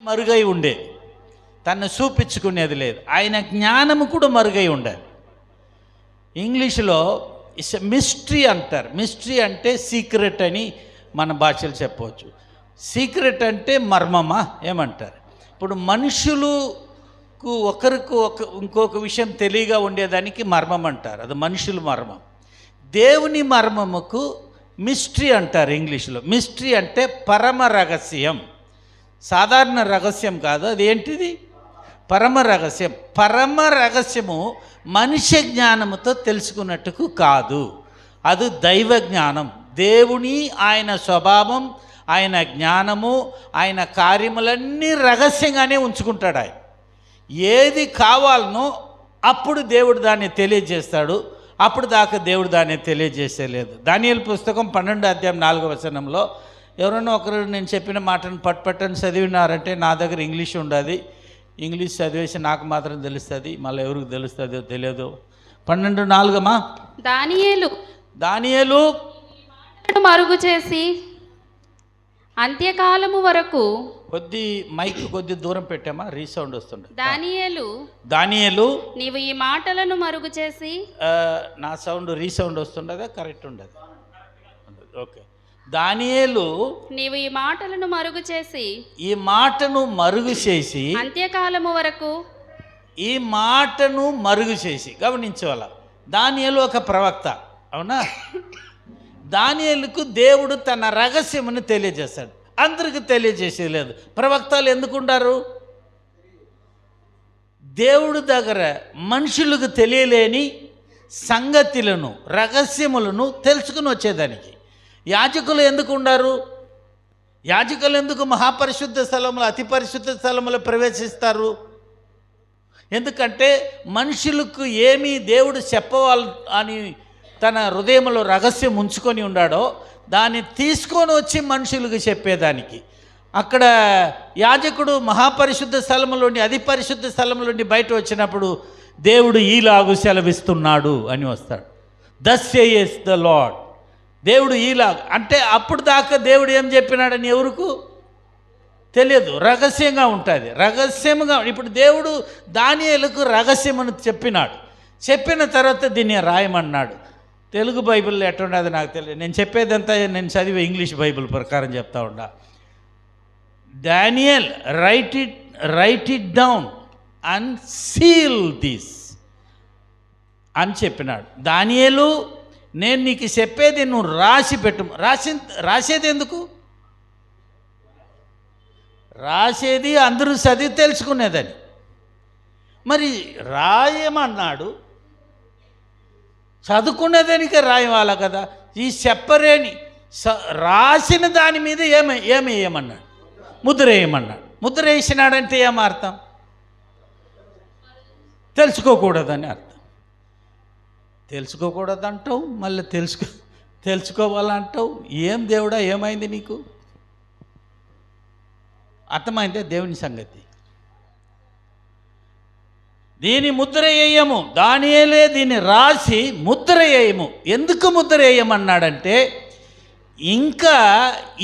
మరుగై ఉండేది, తను చూపించుకునేది లేదు. ఆయన జ్ఞానము కూడా మరుగై ఉండేది. ఇంగ్లీష్లో ఇట్స్ మిస్టరీ అంటారు. మిస్టరీ అంటే సీక్రెట్ అని మన భాషలు చెప్పవచ్చు. సీక్రెట్ అంటే మర్మమా ఏమంటారు? ఇప్పుడు మనుషులకు ఒకరికి ఇంకొక విషయం తెలియగా ఉండేదానికి మర్మం అంటారు, అది మనుషుల మర్మం. దేవుని మర్మముకు మిస్టరీ అంటారు ఇంగ్లీష్లో. మిస్టరీ అంటే పరమ రహస్యం, సాధారణ రహస్యం కాదు. అది ఏంటిది? పరమ రహస్యం. పరమ రహస్యము మనిషి జ్ఞానముతో తెలుసుకున్నట్టుకు కాదు, అది దైవ జ్ఞానం. దేవుని ఆయన స్వభావం, ఆయన జ్ఞానము, ఆయన కార్యములన్నీ రహస్యంగానే ఉంచుకుంటాడు. ఆయన ఏది కావాలనో అప్పుడు దేవుడు దాన్ని తెలియజేస్తాడు, అప్పుడు దాకా దేవుడు దాన్ని తెలియజేసేలేదు. దానియేలు పుస్తకం 12:4 ఎవరైనా ఒకరు నేను చెప్పిన మాటను పట్టుపట్టని చదివినారంటే నా దగ్గర ఇంగ్లీష్ ఉండదు, ఇంగ్లీష్ చదివేసి నాకు మాత్రం తెలుస్తుంది, మళ్ళీ ఎవరికి తెలుస్తుందో తెలియదు. 12:4 దానియేలు మరుగు చేసి అంత్యకాలము వరకు కొద్ది దూరం పెట్టామా, రీసౌండ్ వస్తుండే. దానియేలు నీవు ఈ మాటలను మరుగు చేసి, నా సౌండ్ రీసౌండ్ వస్తుండదా? కరెక్ట్ ఉండదు. ఓకే. దానియేలు నీవు ఈ మాటలను మరుగు చేసి, ఈ మాటను మరుగు చేసి అంత్యకాలము వరకు, ఈ మాటను మరుగు చేసి. గమనించాల, దానియేలు ఒక ప్రవక్త, అవునా? దానియేలుకు దేవుడు తన రహస్యమును తెలియజేశాడు, అందరికి తెలియజేసేది లేదు. ప్రవక్తలు ఎందుకుంటారు? దేవుడి దగ్గర మనుషులకు తెలియలేని సంగతులను, రహస్యములను తెలుసుకుని వచ్చేదానికి. యాజకులు ఎందుకు ఉండారు? యాజకులు ఎందుకు మహాపరిశుద్ధ స్థలములు, అతి పరిశుద్ధ స్థలములు ప్రవేశిస్తారు? ఎందుకంటే మనుషులకు ఏమీ దేవుడు చెప్పవాలి అని తన హృదయంలో రహస్యం ఉంచుకొని ఉన్నాడో దాన్ని తీసుకొని వచ్చి మనుషులకు చెప్పేదానికి. అక్కడ యాజకుడు మహాపరిశుద్ధ స్థలములోని, అతి పరిశుద్ధ స్థలములోని బయట వచ్చినప్పుడు దేవుడు ఈలాగు సెలవిస్తున్నాడు అని వస్తాడు. దస్ సేయస్ ద లార్డ్. దేవుడు ఈలాగు అంటే అప్పుడు దాకా దేవుడు ఏం చెప్పినాడని ఎవరికి తెలియదు, రహస్యంగా ఉంటుంది. రహస్యంగా ఇప్పుడు దేవుడు దానియేలుకు రహస్యమని చెప్పినాడు. చెప్పిన తర్వాత దీన్ని రాయమన్నాడు. తెలుగు బైబిల్లో ఎట్లున్నది నాకు తెలియదు, నేను చెప్పేదంతా నేను చదివే ఇంగ్లీష్ బైబిల్ ప్రకారం చెప్తా ఉండా. Daniel right it down and seal this అని చెప్పినాడు. దానియేలు నేను నీకు చెప్పేది నువ్వు రాసి పెట్టు. రాసేది ఎందుకు? రాసేది అందరూ చదివి తెలుసుకునేదని. మరి రాయమన్నాడు, చదువుకునేదానికే రాయవాల కదా. ఈ చెప్పరేని రాసిన దాని మీద ఏమేయమన్నాడు? ముద్ర వేయమన్నాడు. ముద్ర వేసినాడంటే ఏం అర్థం? తెలుసుకోకూడదని అర్థం. తెలుసుకోకూడదంటావు, మళ్ళీ తెలుసుకోవాలంటావు. ఏం దేవుడా ఏమైంది నీకు? అర్థమైందే దేవుని సంగతి. దీని ముద్ర వేయము, దానియేలే దీన్ని రాసి ముద్ర వేయము. ఎందుకు ముద్ర వేయమన్నాడంటే ఇంకా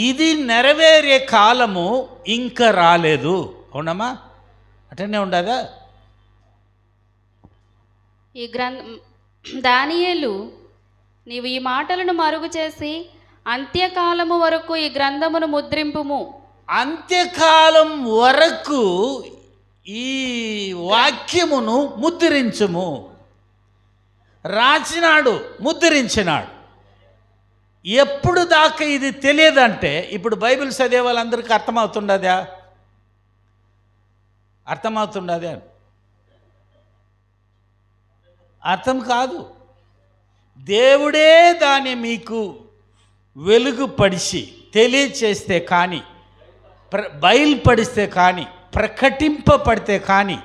ఇది నెరవేరే కాలము ఇంకా రాలేదు. అవునమ్మా? అటనే ఉండదా? ఈ దానియేలు నీవు ఈ మాటలను మరుగు చేసి అంత్యకాలము వరకు ఈ గ్రంథమును ముద్రింపుము. అంత్యకాలం వరకు ఈ వాక్యమును ముద్రించుము. రాసినాడు, ముద్రించినాడు. ఎప్పుడు దాకా ఇది తెలియదంటే ఇప్పుడు బైబిల్ చదివే వాళ్ళందరికీ అర్థమవుతుండదా? అర్థం కాదు. దేవుడే దాన్ని మీకు వెలుగుపడిచి తెలియచేస్తే కానీ, బయలుపడిస్తే కానీ, ప్రకటింపబడితే కానీ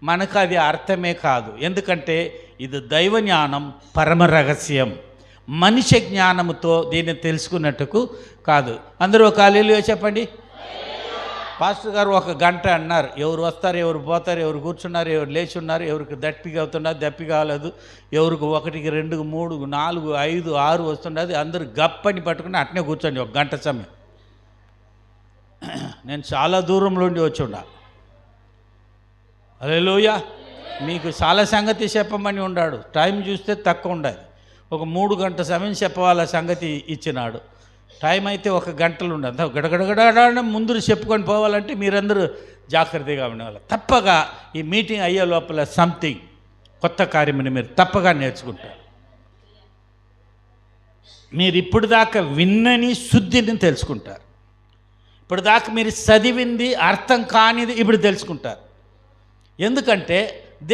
మనకు అది అర్థమే కాదు. ఎందుకంటే ఇది దైవ జ్ఞానం, పరమ రహస్యం. మనిషి జ్ఞానముతో దీన్ని తెలుసుకున్నట్టుకు కాదు. అందరూ ఒక హల్లెలూయా చెప్పండి. పాస్టర్ గారు 1 గంట అన్నారు. ఎవరు వస్తారు, ఎవరు పోతారు, ఎవరు కూర్చున్నారు, ఎవరు లేచి ఉన్నారు, ఎవరికి దప్పిక అవుతున్నారు, దప్పిక కాలేదు, ఎవరికి 1, 2, 3, 4, 5, 6 వస్తున్నది. అందరూ గప్పని పట్టుకుని అట్నే కూర్చోండి 1 గంట సమయం. నేను చాలా దూరంలో ఉండి వచ్చి ఉండా. హల్లెలూయా. మీకు చాలా సంగతి చెప్పమని ఉన్నాడు. టైం చూస్తే తక్కువ ఉండదు. ఒక 3 గంటల సమయం చెప్పవాల సంగతి ఇచ్చినాడు. టైం అయితే 1 గంటలు ఉండదు. గడగడగడ ముందు చెప్పుకొని పోవాలంటే మీరందరూ జాగ్రత్తగా ఉండేవాళ్ళు. తప్పగా ఈ మీటింగ్ అయ్యే లోపల సంథింగ్ కొత్త కార్యమని మీరు తప్పగా నేర్చుకుంటారు. మీరు ఇప్పుడు దాకా విన్నని శుద్ధిని తెలుసుకుంటారు. ఇప్పుడు దాకా మీరు చదివింది అర్థం కానిది ఇప్పుడు తెలుసుకుంటారు. ఎందుకంటే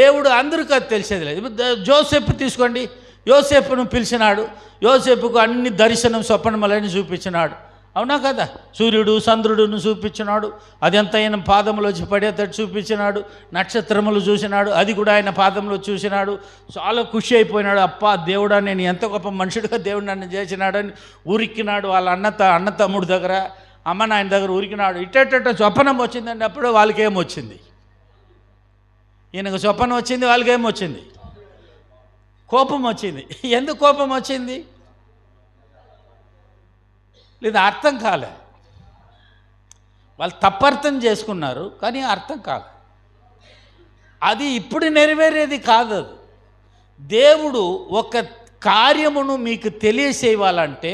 దేవుడు అందరికీ అది తెలిసేది లేదు. ఇప్పుడు జోసెఫ్ తీసుకోండి. యోసేపును పిలిచినాడు. యోసేపుకు అన్ని దర్శనం స్వప్నములని చూపించినాడు. అవునా కదా? సూర్యుడు చంద్రుడును చూపించినాడు. అది ఎంత ఆయన పాదములో వచ్చి పడేటట్టు చూపించినాడు. నక్షత్రములు చూసినాడు. అది కూడా ఆయన పాదంలో చూసినాడు. చాలా ఖుషి అయిపోయినాడు. అప్పా దేవుడా, నేను ఎంత గొప్ప మనుషుడిగా దేవుడు నన్ను చేసినాడని ఉరికినాడు. వాళ్ళ అన్న తమ్ముడు దగ్గర, అమ్మ నాయన దగ్గర ఉరికినాడు. ఇట్ట స్వప్నం వచ్చిందండి. అప్పుడు వాళ్ళకేమొచ్చింది? ఈయనకు స్వప్నం వచ్చింది, వాళ్ళకేమొచ్చింది? కోపం వచ్చింది. ఎందుకు కోపం వచ్చింది? లేదా అర్థం కాలే. వాళ్ళు తప్పర్థం చేసుకున్నారు, కానీ అర్థం కాలే. అది ఇప్పుడు నెరవేరేది కాదు. అది దేవుడు ఒక కార్యమును మీకు తెలియచేయాలంటే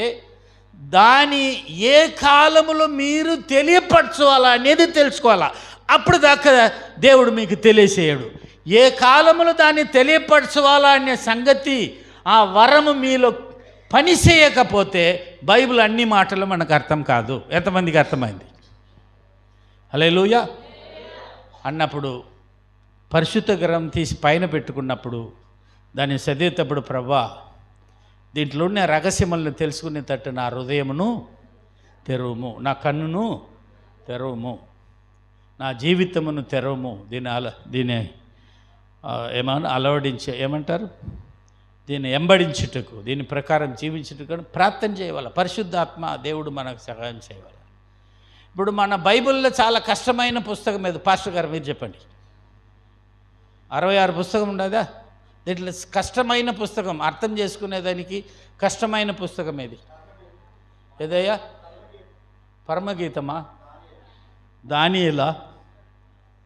దాని ఏ కాలములో మీరు తెలియపరచాలా అనేది తెలుసుకోవాలా. అప్పుడు దాకా దేవుడు మీకు తెలియచేయడు. ఏ కాలములో దాన్ని తెలియపరచాలా అనే సంగతి, ఆ వరము మీలో పని చేయకపోతే బైబిల్ అన్ని మాటలు మనకు అర్థం కాదు. ఎంతమందికి అర్థమైంది? హల్లెలూయా అన్నప్పుడు పరిశుద్ధ గ్రంథం తీసి పైన పెట్టుకున్నప్పుడు దాన్ని చదివేటప్పుడు, ప్రభువా దీంట్లో ఉన్న రహస్యములను తెలుసుకునేటట్టు నా హృదయమును తెరవుము, నా కన్నును తెరవుము, నా జీవితమును తెరవము. దీన్ని ఏమంటారు, దీన్ని ఎంబడించుటకు, దీని ప్రకారం జీవించుటకు ప్రార్థన చేయవాలి. పరిశుద్ధాత్మ దేవుడు మనకు సహాయం చేయాలి. ఇప్పుడు మన బైబిల్లో చాలా కష్టమైన పుస్తకం ఏది? పాస్టర్ గారు మీరు చెప్పండి. 66 పుస్తకం ఉండదా? దీంట్లో కష్టమైన పుస్తకం, అర్థం చేసుకునేదానికి కష్టమైన పుస్తకం ఏది? ఏదయ్యా? పరమగీతమా? దానియేలా?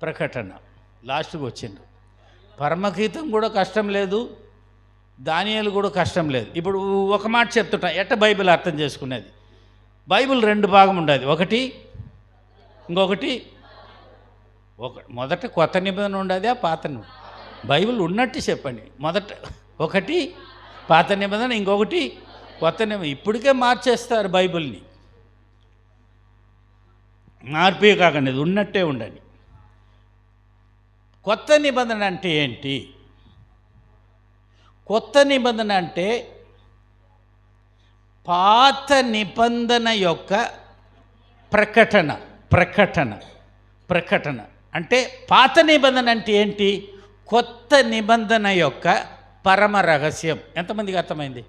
ప్రకటన? లాస్ట్కి వచ్చిండు. పరమగీతం కూడా కష్టం లేదు, దానియేలు కూడా కష్టం లేదు. ఇప్పుడు ఒక మాట చెప్తుంటా, ఎట్ట బైబిల్ అర్థం చేసుకునేది. బైబిల్ 2 భాగం ఉండదు. ఇంకొకటి మొదట కొత్త నిబంధన ఉండదా, పాత నిబంధన? బైబిల్ ఉన్నట్టు చెప్పండి. ఒకటి పాత నిబంధన, ఇంకొకటి కొత్త నిబంధన. ఇప్పటికే మార్చేస్తారు బైబిల్ని. మార్పే కాకండి, అది ఉన్నట్టే ఉండండి. కొత్త నిబంధన అంటే ఏంటి? కొత్త నిబంధన అంటే పాత నిబంధన యొక్క ప్రకటన అంటే పాత నిబంధన అంటే ఏంటి? కొత్త నిబంధన యొక్క పరమ రహస్యం. ఎంతమందికి అర్థమైంది?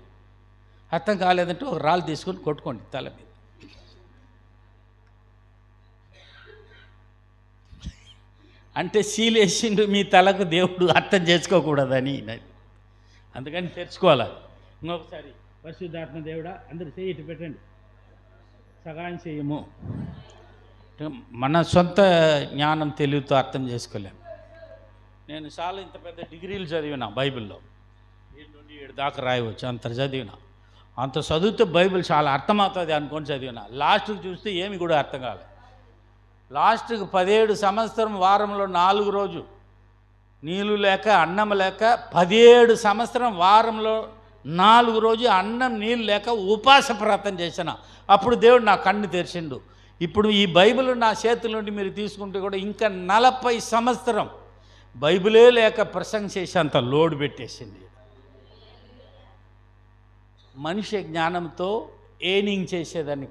అర్థం కాలేదంటే ఒక రాళ్ళు తీసుకొని కొట్టుకోండి తల మీద. అంటే సీలేసిండు మీ తలకు దేవుడు, అర్థం చేసుకోకూడదని. అందుకని తెచ్చుకోవాలి. ఇంకొకసారి, పరిశుద్ధాత్మ దేవుడా, అందరూ చేయి పెట్టండి, సహాయం చేయము. మన సొంత జ్ఞానం తెలివితో అర్థం చేసుకోలేము. నేను చాలా ఇంత పెద్ద డిగ్రీలు చదివినా బైబిల్లో, 7 నుండి 7 దాకా రాయవచ్చు, అంత చదివినా. అంత చదివితే బైబిల్ చాలా అర్థమవుతుంది అనుకొని చదివినా. లాస్ట్కి చూస్తే ఏమి కూడా అర్థం కాలేదు. లాస్ట్కి 17 సంవత్సరం వారంలో 4 రోజు నీళ్ళు లేక అన్నం లేక, 17 సంవత్సరం వారంలో 4 రోజు అన్నం నీళ్ళు లేక ఉపాస ప్రార్థన చేసిన. అప్పుడు దేవుడు నా కన్ను తెరిచిండు. ఇప్పుడు ఈ బైబిల్ నా చేతుల నుండి మీరు తీసుకుంటే కూడా ఇంకా 40 సంవత్సరం బైబిలే లేక ప్రసంగం చేసేంత లోడ్ పెట్టేసింది. మనిషి జ్ఞానంతో ఏనింగ్ చేసేదాన్ని,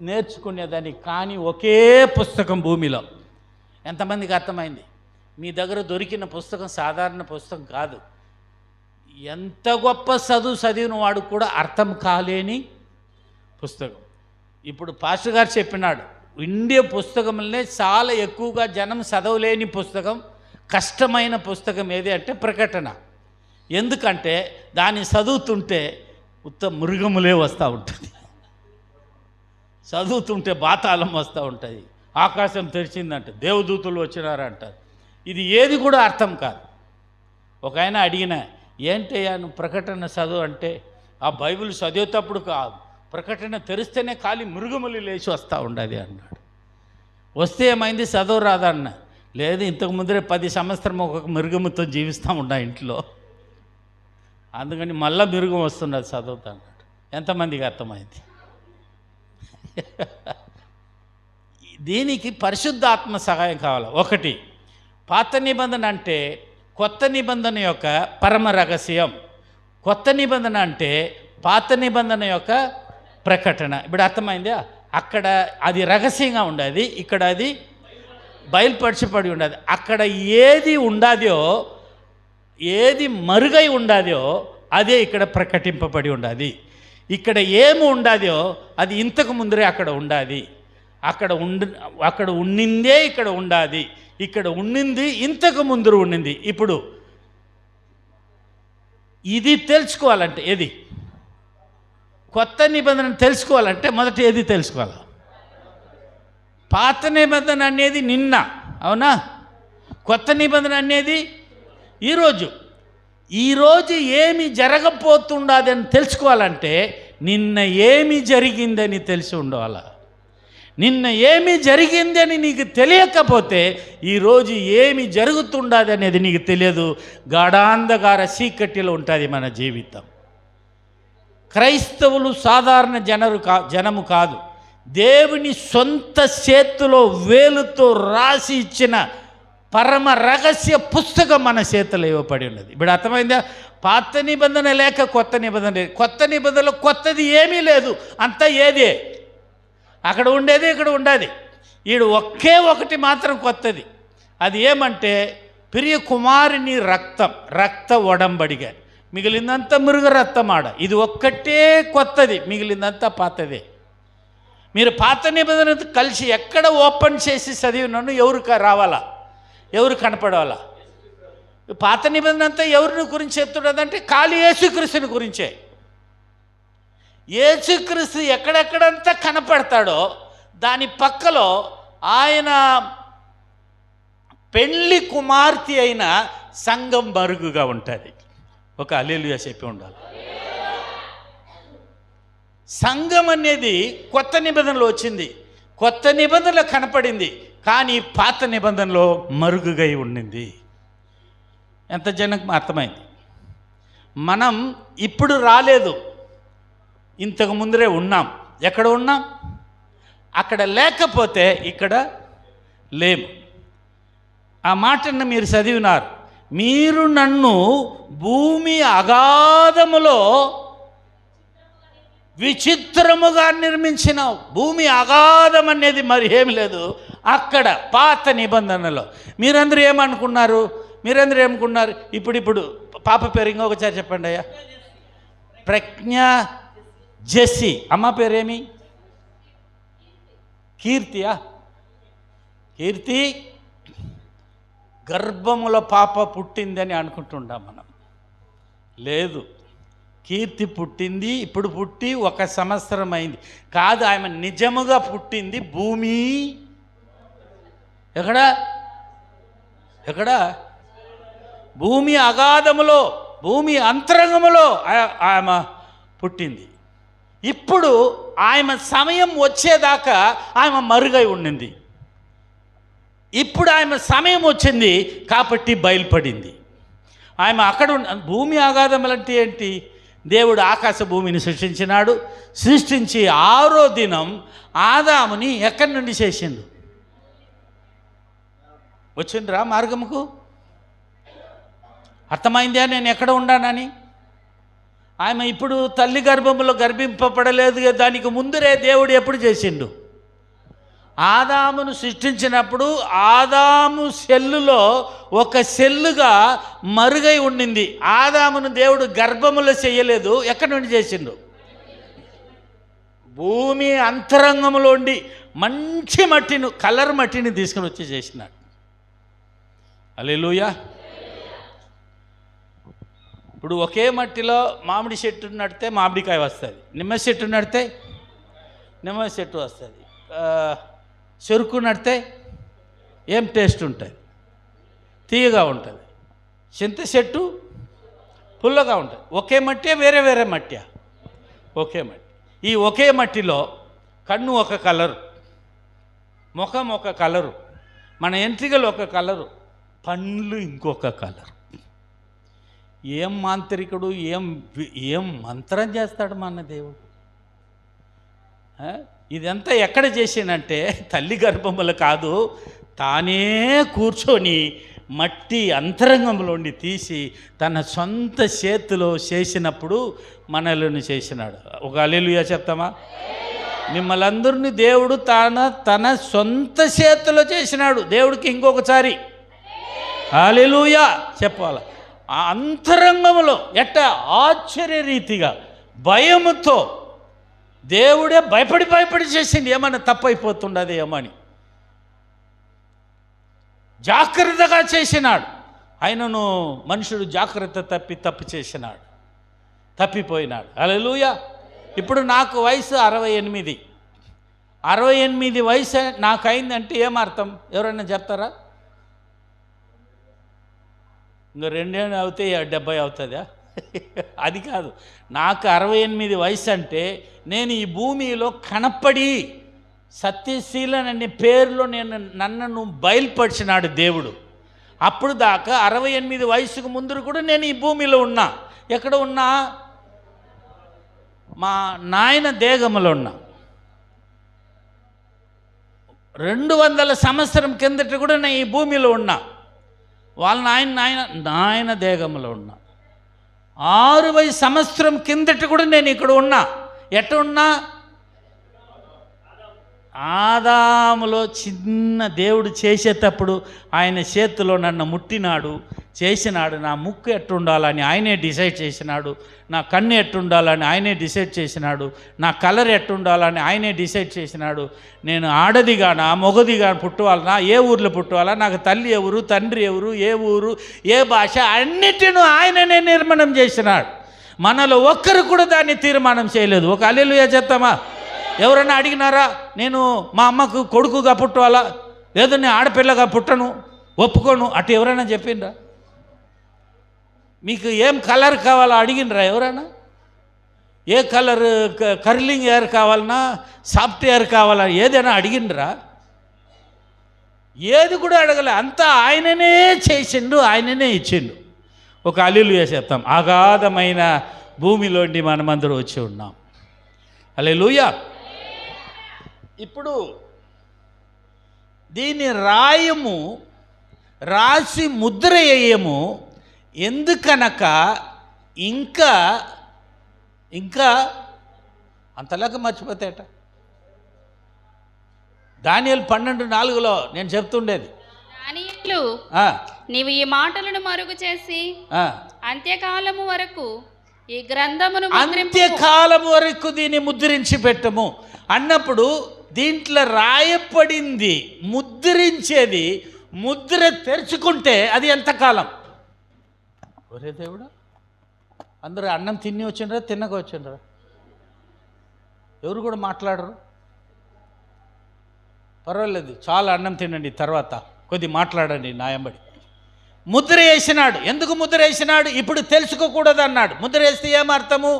నేర్చుకునేదాన్ని కానీ ఒకే పుస్తకం భూమిలో. ఎంతమందికి అర్థమైంది? మీ దగ్గర దొరికిన పుస్తకం సాధారణ పుస్తకం కాదు. ఎంత గొప్ప చదివిన వాడు కూడా అర్థం కాలేని పుస్తకం. ఇప్పుడు పాస్టర్ గారు చెప్పినాడు, ఇండియా పుస్తకంలోనే చాలా ఎక్కువగా జనం చదవలేని పుస్తకం, కష్టమైన పుస్తకం ఏది అంటే ప్రకటన. ఎందుకంటే దాన్ని చదువుతుంటే మృగములే వస్తూ ఉంటుంది, చదువుతుంటే బాతాళం వస్తూ ఉంటుంది, ఆకాశం తెరిచిందంట, దేవదూతలు వచ్చినారంటారు. ఇది ఏది కూడా అర్థం కాదు. ఒక ఆయన అడిగిన, ఏంటయ్యా నువ్వు ప్రకటన చదువు అంటే, ఆ బైబిల్ చదివేటప్పుడు కాదు, ప్రకటన తెరిస్తేనే ఖాళీ మృగములు లేచి వస్తూ ఉండదు అన్నాడు. వస్తే ఏమైంది, చదువు రాదన్న. లేదు, ఇంతకు ముందరే 10 సంవత్సరం ఒక్కొక్క మృగముతో జీవిస్తూ ఉన్నా ఇంట్లో, అందుకని మళ్ళీ మృగం వస్తున్నది చదువుతా అన్నాడు. ఎంతమందికి అర్థమైంది? దీనికి పరిశుద్ధాత్మ సహాయం కావాలి. ఒకటి, పాత నిబంధన అంటే కొత్త నిబంధన యొక్క పరమ రహస్యం, కొత్త నిబంధన అంటే పాత నిబంధన యొక్క ప్రకటన. ఇప్పుడు అర్థమైందా? అక్కడ అది రహస్యంగా ఉండదు, ఇక్కడ అది బయలుపరచబడి ఉండదు. అక్కడ ఏది ఉండాదో, ఏది మరుగై ఉండాదో అదే ఇక్కడ ప్రకటింపబడి ఉండాది. ఇక్కడ ఏమి ఉండాదో అది ఇంతకు ముందరే అక్కడ ఉండాది. అక్కడ ఉండిందే ఇక్కడ ఉండాది. ఇక్కడ ఉండింది ఇంతకు ముందు ఉండింది. ఇప్పుడు ఇది తెలుసుకోవాలంటే, ఏది కొత్త నిబంధన తెలుసుకోవాలంటే మొదట ఏది తెలుసుకోవాలి? పాత నిబంధన అనేది నిన్న, అవునా? కొత్త నిబంధన అనేది ఈరోజు ఏమి జరగబోతుండదని తెలుసుకోవాలంటే నిన్న ఏమి జరిగిందని తెలిసి ఉండాలి. నిన్న ఏమి జరిగిందని నీకు తెలియకపోతే ఈరోజు ఏమి జరుగుతుండదు అనేది నీకు తెలియదు. గాఢాంధకార చీకటిలో ఉంటుంది మన జీవితం. క్రైస్తవులు సాధారణ జనము కాదు. దేవుని సొంత చేతిలో వేలుతో రాసి ఇచ్చిన పరమ రహస్య పుస్తకం మన చేతిలో ఇవ్వబడి ఉన్నది. ఇప్పుడు అర్థమైందా? పాత నిబంధన లేక కొత్త నిబంధన లేదు. కొత్త నిబంధనలో కొత్తది ఏమీ లేదు, అంతా ఏదే. అక్కడ ఉండేది ఇక్కడ ఉండేది. ఈడు ఒకే ఒకటి మాత్రం కొత్తది. అది ఏమంటే ప్రియ కుమారుని రక్త ఒడంబడిగా. మిగిలిందంతా మృగ రక్తం ఆడ. ఇది ఒక్కటే కొత్తది, మిగిలిందంతా పాతదే. మీరు పాత నిబంధన కలిసి ఎక్కడ ఓపెన్ చేసి చదివినాను ఎవరు రావాలా, ఎవరు కనపడాలా? పాత నిబంధన అంతా ఎవరిని గురించి చెప్తున్నదంటే ఖాళీ యేసుక్రీస్తుని గురించే. యేసుక్రీస్తు ఎక్కడెక్కడంతా కనపడతాడో దాని పక్కలో ఆయన పెళ్లి కుమార్తె అయిన సంఘం మరుగుగా ఉంటుంది. ఒక హల్లెలూయా చెప్పి ఉండాలి. సంఘం అనేది కొత్త నిబంధనలో వచ్చింది, కొత్త నిబంధనలో కనపడింది, కానీ పాత నిబంధనలో మరుగుగై ఉండింది. ఎంత జనకు అర్థమైంది? మనం ఇప్పుడు రాలేదు, ఇంతకు ముందరే ఉన్నాం. ఎక్కడ ఉన్నాం? అక్కడ లేకపోతే ఇక్కడ లేము. ఆ మాటను మీరు చదివినారు. మీరు నన్ను భూమి అగాధములో విచిత్రముగా నిర్మించినావు. భూమి అగాధం అనేది మరి ఏమి లేదు అక్కడ పాత నిబంధనలో. మీరందరూ ఏమనుకున్నారు? ఇప్పుడు పాప పేరు ఇంకొకసారి చెప్పండి అయ్యా. ప్రజ్ఞ జెస్సి. అమ్మ పేరేమి? కీర్తియా? కీర్తి గర్భముల పాప పుట్టిందని అనుకుంటున్నాం మనం. లేదు, కీర్తి పుట్టింది, ఇప్పుడు పుట్టి 1 సంవత్సరం అయింది. కాదు, ఆమె నిజముగా పుట్టింది భూమి ఎక్కడ? భూమి అగాధములో, భూమి అంతరంగములో ఆమె పుట్టింది. ఇప్పుడు ఆమె సమయం వచ్చేదాకా ఆమె మరుగై ఉండింది. ఇప్పుడు ఆమె సమయం వచ్చింది కాబట్టి బయలుపడింది. ఆమె అక్కడ భూమి అగాధములంటే ఏంటి? దేవుడు ఆకాశ భూమిని సృష్టించినాడు. సృష్టించి 6వ దినం ఆదాముని ఎక్కడి నుండి చేసిండు? వచ్చిండ్రా మార్గముకు? అర్థమైందా నేను ఎక్కడ ఉండానని? ఆమె ఇప్పుడు తల్లి గర్భంలో గర్భింపబడలేదు. దానికి ముందరే దేవుడు ఎప్పుడు చేసిండు? ఆదామును సృష్టించినప్పుడు ఆదాము సెల్లులో ఒక సెల్లుగా మరుగై ఉండింది. ఆదామును దేవుడు గర్భములో చేయలేదు. ఎక్కడి నుండి చేసిండు? భూమి అంతరంగంలో ఉండి మంచి మట్టిని, కలర్ మట్టిని తీసుకుని వచ్చి చేసినాడు. హల్లెలూయా. ఇప్పుడు ఒకే మట్టిలో మామిడి చెట్టు నడితే మామిడికాయ వస్తుంది, నిమ్మ చెట్టు నడితే నిమ్మ చెట్టు వస్తుంది, చెరుకు నడితే ఏం టేస్ట్ ఉంటుంది? తీయగా ఉంటుంది. చింత చెట్టు పుల్లగా ఉంటుంది. ఒకే మట్టి, వేరే వేరే మట్టి? ఒకే మట్టి. ఈ ఒకే మట్టిలో కన్ను ఒక కలరు, ముఖం ఒక కలరు, మన ఎంట్రికలు ఒక కలరు, పండ్లు ఇంకొక కలరు. ఏం మాంత్రికుడు, ఏం మంత్రం చేస్తాడు మన దేవుడు? ఇదంతా ఎక్కడ చేసిందంటే తల్లి గర్భములు కాదు, తానే కూర్చొని మట్టి అంతరంగంలోండి తీసి తన సొంత చేతిలో చేసినప్పుడు మనలను చేసినాడు. ఒక హల్లెలూయా చెప్తామా? మిమ్మల్ని అందరినీ దేవుడు తన సొంత చేతిలో చేసినాడు. దేవుడికి ఇంకొకసారి హల్లెలూయా చెప్పాలి. ఆ అంతరంగంలో ఆశ్చర్యరీతిగా భయముతో దేవుడే భయపడి చేసింది. ఏమన్నా తప్పైపోతుండదు ఏమని జాగ్రత్తగా చేసినాడు. ఆయనను మనుషుడు జాగ్రత్త తప్పు చేసినాడు, తప్పిపోయినాడు. హల్లెలూయా. ఇప్పుడు నాకు వయసు 68. 68 వయసు నాకు అయిందంటే ఏమర్థం? ఎవరైనా చెప్తారా? ఇంకా 2 ఏళ్ళు అవుతే 70 అవుతుందా? అది కాదు. నాకు 68 వయసు అంటే నేను ఈ భూమిలో కనపడి సత్యశీలననే పేరులో నన్ను బయలుపరిచినాడు దేవుడు. అప్పుడు దాకా 68 వయసుకు ముందు కూడా నేను ఈ భూమిలో ఉన్నా. ఎక్కడ ఉన్నా? మా నాయన దేహములో ఉన్నా. 200 సంవత్సరం కిందట కూడా నేను ఈ భూమిలో ఉన్నా. వాళ్ళ నాయన దేహంలో ఉన్నా. 60 సంవత్సరం కిందట కూడా నేను ఇక్కడ ఉన్నా. ఉన్నా? ఆదాములో చిన్న దేవుడు చేసేటప్పుడు ఆయన చేతిలో నన్ను ముట్టినాడు, చేసినాడు. నా ముక్కు ఎట్టుండాలని ఆయనే డిసైడ్ చేసినాడు, నా కన్ను ఎట్టుండాలని ఆయనే డిసైడ్ చేసినాడు, నా కలర్ ఎట్టుండాలని ఆయనే డిసైడ్ చేసినాడు. నేను ఆడదిగానా మొగదిగా పుట్టువాలనా, ఏ ఊర్లో పుట్టువాలా, నాకు తల్లి ఎవరు, తండ్రి ఎవరు, ఏ ఊరు, ఏ భాష, అన్నిటినూ ఆయననే నిర్మాణం చేసినాడు. మనలో ఒక్కరు కూడా దాన్ని తీర్మానం చేయలేదు. ఒక హల్లెలూయా చెప్తామా? ఎవరన్నా అడిగినారా? నేను మా అమ్మకు కొడుకుగా పుట్టాలా, లేదా నేను ఆడపిల్లగా పుట్టను, ఒప్పుకోను అటు ఎవరైనా చెప్పిండ్రా? మీకు ఏం కలర్ కావాలో అడిగినరా ఎవరైనా? ఏ కలర్, కర్లింగ్ హెయిర్ కావాలన్నా, సాఫ్ట్ హెయిర్ కావాలా, ఏదైనా అడిగినరా? ఏది కూడా అడగలే. అంతా ఆయననే చేసిండు, ఆయననే ఇచ్చిండు. ఒక హల్లెలూయా చెప్తాం. అగాధమైన భూమిలోండి మనమందరూ వచ్చి ఉన్నాం. హల్లెలూయా. ఇప్పుడు దీన్ని రాసి ముద్ర వేయము. ఎందుకనక ఇంకా అంతలాగా మర్చిపోతేట. దానియేలు 12:4 నేను చెప్తుండేది, దానియేలు నీవు ఈ మాటలను మరుగు చేసి అంత్యకాలము వరకు ఈ గ్రంథమును అంత్యకాలం వరకు దీన్ని ముద్రించి పెట్టము అన్నప్పుడు దీంట్లో రాయపడింది, ముద్రించేది, ముద్ర తెరుచుకుంటే అది ఎంతకాలం? ఒరే దేవుడా, అందరూ అన్నం తిని వచ్చిండ్రా, తిన్నక వచ్చిండ్రా? ఎవరు కూడా మాట్లాడరు. పర్వాలేదు, చాలా అన్నం తినండి, తర్వాత కొద్ది మాట్లాడండి నాయంబడి. ముద్ర వేసినాడు. ఎందుకు ముద్ర వేసినాడు? ఇప్పుడు తెలుసుకోకూడదు అన్నాడు. ముద్ర వేస్తే ఏమర్థము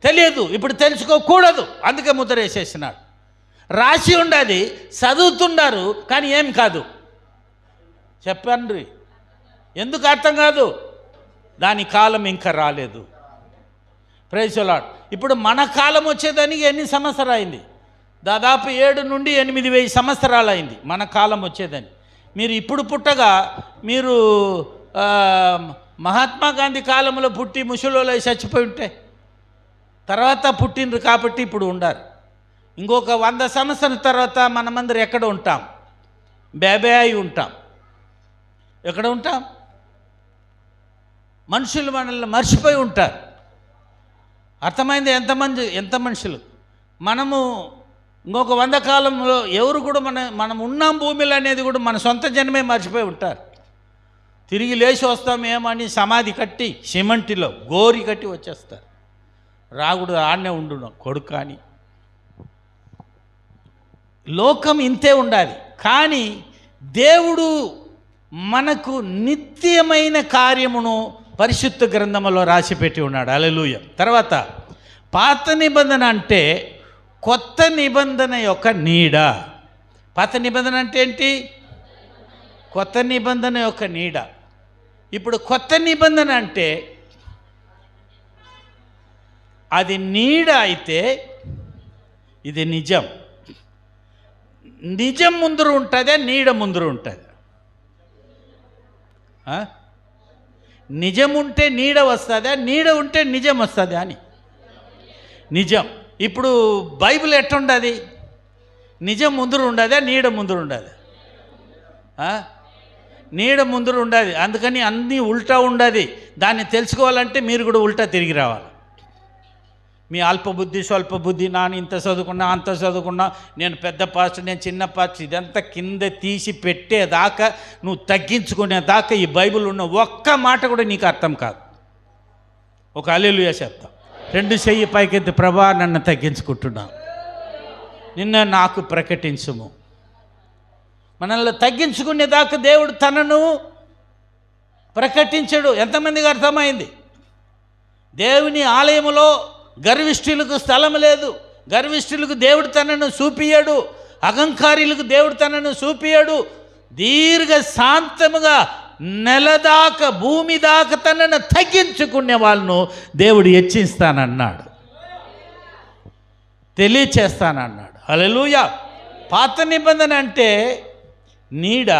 తెలియదు, ఇప్పుడు తెలుసుకోకూడదు, అందుకే ముద్ర వేసేసినాడు. రాసి ఉండది, చదువుతున్నారు, కానీ ఏం కాదు. చెప్పండి, ఎందుకు అర్థం కాదు? దాని కాలం ఇంకా రాలేదు. Praise the Lord. ఇప్పుడు మన కాలం వచ్చేదానికి ఎన్ని సంవత్సరాలు అయింది? దాదాపు 7 నుండి 8,000 సంవత్సరాలు అయింది మన కాలం వచ్చేదని. మీరు ఇప్పుడు పుట్టగా మీరు మహాత్మా గాంధీ కాలంలో పుట్టి ముసలోళ్ళు చచ్చిపోయి ఉంటే తర్వాత పుట్టినరు కాబట్టి ఇప్పుడు ఉండారు. ఇంకొక 100 సంవత్సరాల తర్వాత మనమందరం ఎక్కడ ఉంటాం? బేబే అయి ఉంటాం. ఎక్కడ ఉంటాం? మనుషులు మనల్ని మర్చిపోయి ఉంటారు. అర్థమైంది? ఎంత మనుషులు మనము ఇంకొక 100 కాలంలో ఎవరు కూడా మనం ఉన్నాం భూమిలో అనేది కూడా మన సొంత జన్మే మర్చిపోయి ఉంటారు. తిరిగి లేచి వస్తామేమని సమాధి కట్టి సిమెంటిలో గోరి కట్టి వచ్చేస్తారు. రాగుడు ఆడనే ఉండు కొడుకు అని. లోకం ఇంతే ఉండాలి, కానీ దేవుడు మనకు నిత్యమైన కార్యమును పరిశుద్ధ గ్రంథములో రాసిపెట్టి ఉన్నాడు. హల్లెలూయా. తర్వాత పాత నిబంధన అంటే కొత్త నిబంధన యొక్క నీడ. పాత నిబంధన అంటే ఏంటి? కొత్త నిబంధన యొక్క నీడ. ఇప్పుడు కొత్త నిబంధన అంటే అది నీడ అయితే ఇది నిజం. నిజం ముందర ఉంటుందా, నీడ ముందర ఉంటుంది? నిజం ఉంటే నీడ వస్తుందా, నీడ ఉంటే నిజం వస్తుందా అని? నిజం. ఇప్పుడు బైబిల్ ఎట్టుండదు? నిజం ముందర ఉండదా, నీడ ముందర ఉండదు? నీడ ముందర ఉండదు. అందుకని అన్నీ ఉల్టా ఉండదు. దాన్ని తెలుసుకోవాలంటే మీరు కూడా ఉల్టా తిరిగి రావాలి. మీ అల్పబుద్ధి స్వల్పబుద్ధి, నాన్న ఇంత చదువుకున్నా అంత చదువుకున్నా, నేను పెద్ద పాస్టర్, నేను చిన్న పాస్టర్, ఇదంతా కింద తీసి పెట్టేదాకా, నువ్వు తగ్గించుకునేదాకా ఈ బైబిల్ ఉన్న ఒక్క మాట కూడా నీకు అర్థం కాదు. ఒక హల్లెలూయా చెప్తా. 2 చెయ్యి పైకెత్తి, ప్రభా నన్ను తగ్గించుకుంటున్నా, నిన్న నాకు ప్రకటించుము. మనల్ని తగ్గించుకునేదాకా దేవుడు తనను ప్రకటించడు. ఎంతమందికి అర్థమైంది? దేవుని ఆలయములో గర్విష్ఠులకు స్థలం లేదు. గర్విష్ఠులకు దేవుడు తనను చూపియడు. అహంకారులకు దేవుడు తనను చూపియడు. దీర్ఘ శాంతముగా నెలదాకా, భూమి దాకా తనను తగ్గించుకునే వాళ్ళను దేవుడు హెచ్చిస్తానన్నాడు, తెలియచేస్తానన్నాడు. హల్లెలూయా. పాత నిబంధన అంటే నీడ,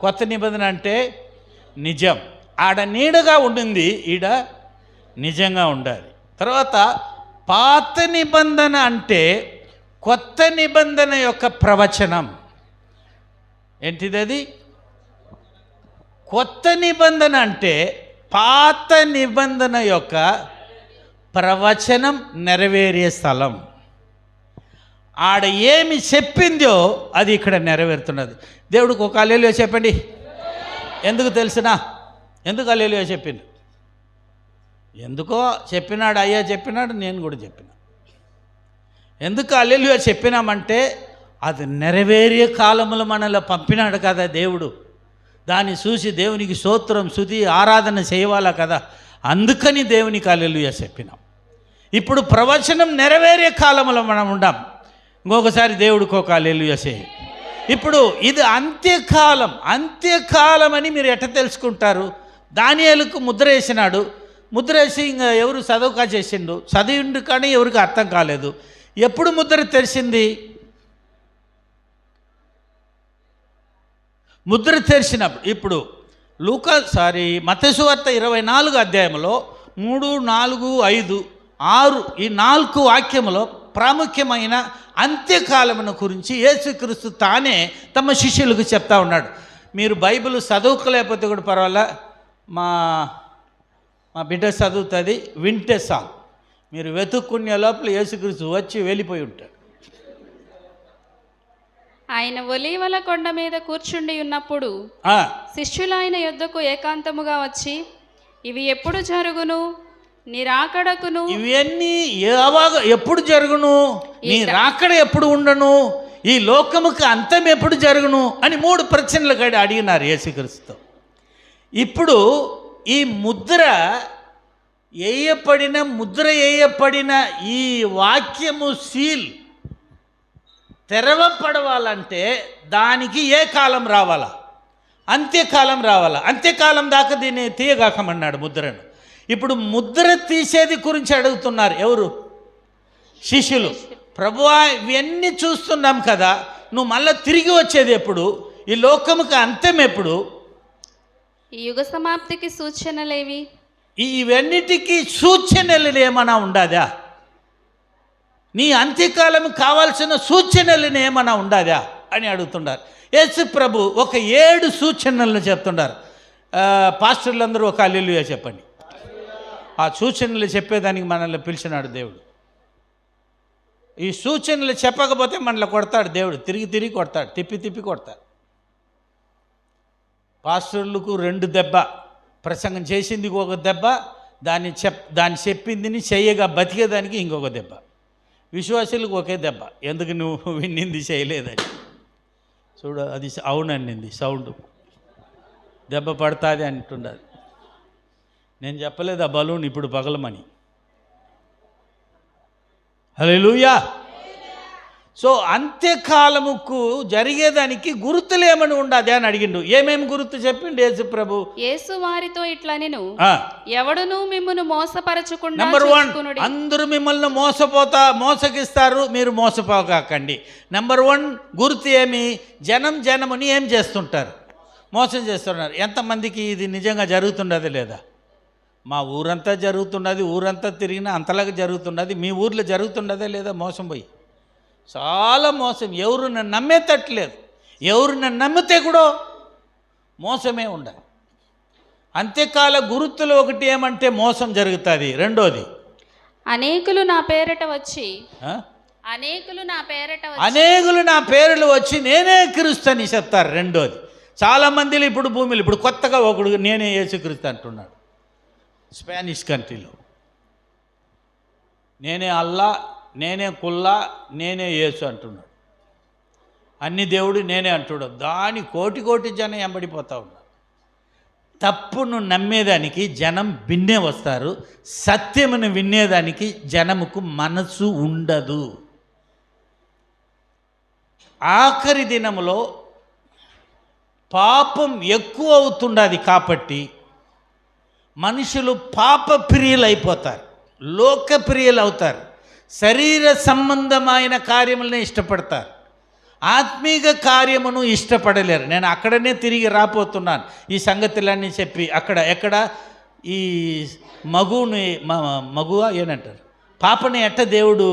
కొత్త నిబంధన అంటే నిజం. ఆడ నీడగా ఉండింది, ఈడ నిజంగా ఉండాలి. తర్వాత పాత నిబంధన అంటే కొత్త నిబంధన యొక్క ప్రవచనం. ఏంటిది అది? కొత్త నిబంధన అంటే పాత నిబంధన యొక్క ప్రవచనం నెరవేరే స్థలం. ఆడ ఏమి చెప్పిందో అది ఇక్కడ నెరవేరుతున్నది. దేవుడికి ఒక హల్లెలూయా చెప్పండి. ఎందుకు తెలిసినా? ఎందుకు హల్లెలూయా చెప్పింది? ఎందుకో చెప్పినాడు, అయ్యా చెప్పినాడు, నేను కూడా చెప్పిన. ఎందుకు హల్లెలూయా చెప్పినామంటే అది నెరవేరే కాలంలో మనల్ని పంపినాడు కదా దేవుడు. దాన్ని చూసి దేవునికి స్తోత్రం, స్తుతి, ఆరాధన చేయవాలా కదా. అందుకని దేవునికి హల్లెలూయా చెప్పినాం. ఇప్పుడు ప్రవచనం నెరవేరే కాలంలో మనం ఉండాం. ఇంకొకసారి దేవుడికి ఒక హల్లెలూయా చేయి. ఇప్పుడు ఇది అంత్యకాలం. అంత్యకాలం అని మీరు ఎట్ట తెలుసుకుంటారు? దానియేలుకు ముద్ర వేసినాడు. ముద్ర వేసి ఇంకా ఎవరు చదువుకా చేసిండు, చదివిండు, కానీ ఎవరికి అర్థం కాలేదు. ఎప్పుడు ముద్ర తెరిచింది? ముద్ర తెరిచినప్పుడు. ఇప్పుడు మత్తయి సువార్త 24 అధ్యాయంలో 3, 4, 5, 6 ఈ 4 వాక్యములో ప్రాముఖ్యమైన అంత్యకాలమును గురించి యేసుక్రీస్తు తానే తమ శిష్యులకు చెప్తా ఉన్నాడు. మీరు బైబిల్ చదువుకోలేకపోతే కూడా పర్వాలే, మా బిడ్డ చదువుతుంది, వింటే చాలు. మీరు వెతుక్కునే లోపల యేసుక్రీస్తు వచ్చి వెళ్ళిపోయి ఉంటాడు. ఆయన ఒలీవల కొండ మీద కూర్చుండి ఉన్నప్పుడు శిష్యులు ఆయన యొద్దకు ఏకాంతముగా వచ్చి, ఇవి ఎప్పుడు జరుగును? నీ రాకడకును ఇవన్నీ ఎప్పుడు జరుగును? నీ రాకడ ఎప్పుడు ఉండను? ఈ లోకముకు అంతం ఎప్పుడు జరుగును అని 3 ప్రశ్నలు కూడా అడిగినారు యేసుక్రీస్తు. ఇప్పుడు ఈ ముద్ర వేయపడిన ఈ వాక్యము సీల్ తెరవపడవాలంటే దానికి ఏ కాలం రావాలా? అంత్యకాలం రావాలా. అంత్యకాలం దాకా దీన్ని తీయగాకమన్నాడు ముద్రను. ఇప్పుడు ముద్ర తీసేది గురించి అడుగుతున్నారు ఎవరు? శిష్యులు. ప్రభువా, ఇవన్నీ చూస్తున్నాం కదా, నువ్వు మళ్ళీ తిరిగి వచ్చేది ఎప్పుడు? ఈ లోకముకి అంతం ఎప్పుడు? ఈ యుగ సమాప్తికి సూచనలేవి? ఇవన్నిటికీ సూచనలు ఏమైనా ఉండదా? నీ అంత్యకాలం కావాల్సిన సూచనలు ఏమైనా ఉండదా అని అడుగుతున్నారు. యేసు ప్రభు ఒక 7 సూచనలను చెప్తున్నారు. పాస్టర్లందరూ ఒక హల్లెలూయా చెప్పండి. ఆ సూచనలు చెప్పేదానికి మనల్ని పిలిచినాడు దేవుడు. ఈ సూచనలు చెప్పకపోతే మనల్ని కొడతాడు దేవుడు. తిరిగి కొడతాడు, తిప్పి కొడతాడు. పాస్టర్లకు 2 దెబ్బ, ప్రసంగం చేసింది ఒక దెబ్బ, దాన్ని చెప్పిందిని చెయ్యగా బతికేదానికి ఇంకొక దెబ్బ. విశ్వాసులకు ఒకే దెబ్బ, ఎందుకు నువ్వు విన్నింది చేయలేదని. చూడు అది అవునండి సౌండ్ దెబ్బ పడుతుంది అంటుండదు. నేను చెప్పలేదు ఆ బలూన్ ఇప్పుడు పగలమని. హల్లెలూయా. సో అంత్యకాలముకు జరిగేదానికి గుర్తులు ఏమని ఉండదు అని అడిగిండు. ఏమేమి గుర్తు చెప్పిండు యేసు ప్రభు? యేసు వారితో ఇట్లనెను, ఆ, ఎవడును మిమ్మును మోసపరచుకుండా నెంబర్ 1, చూచుకొనుడి. అందరూ మిమ్మల్ని మోసగిస్తారు, మీరు మోసపోకాకండి. నెంబర్ 1 గుర్తు ఏమి? జనముని ఏం చేస్తుంటారు? మోసం చేస్తున్నారు. ఎంతమందికి ఇది నిజంగా జరుగుతున్నది లేదా? మా ఊరంతా జరుగుతున్నది, ఊరంతా తిరిగినా అంతలాగా జరుగుతున్నది. మీ ఊర్లో జరుగుతున్నదే లేదా? మోసం పోయి చాలా మోసం. ఎవరు నన్ను నమ్మేటట్లేదు. ఎవరు నన్ను నమ్మితే కూడా మోసమే ఉండాలి. అంత్యకాల గుర్తులు ఒకటి ఏమంటే మోసం జరుగుతుంది. రెండోది, అనేకులు నా పేరట వచ్చి ఆ? అనేకులు నా పేర్లు వచ్చి నేనే క్రీస్తుని చెప్తారు. రెండోది, చాలామందిలో ఇప్పుడు భూమిలో ఇప్పుడు కొత్తగా ఒకడు నేనే యేసుక్రీస్తు అంటున్నాడు. స్పానిష్ కంట్రీలో నేనే అల్లా, నేనే కుల్లా, నేనే యేసు అంటున్నాడు. అన్ని దేవుడు నేనే అంటున్నాడు. దాని కోటి జనం ఎంబడిపోతూ ఉన్నారు. తప్పును నమ్మేదానికి జనం విన్నే వస్తారు, సత్యమును వినేదానికి జనముకు మనసు ఉండదు. ఆఖరి దినములో పాపం ఎక్కువ అవుతుండదు కాబట్టి మనుషులు పాప ప్రియులు అయిపోతారు, లోకప్రియులు అవుతారు, శరీర సంబంధమైన కార్యములనే ఇష్టపడతారు, ఆత్మీయ కార్యమును ఇష్టపడలేరు. నేను అక్కడనే తిరిగి రాపోతున్నాను ఈ సంగతులన్నీ చెప్పి. ఎక్కడ ఈ మగువ ఏనంటారు, పాపని ఎట్ట దేవుడు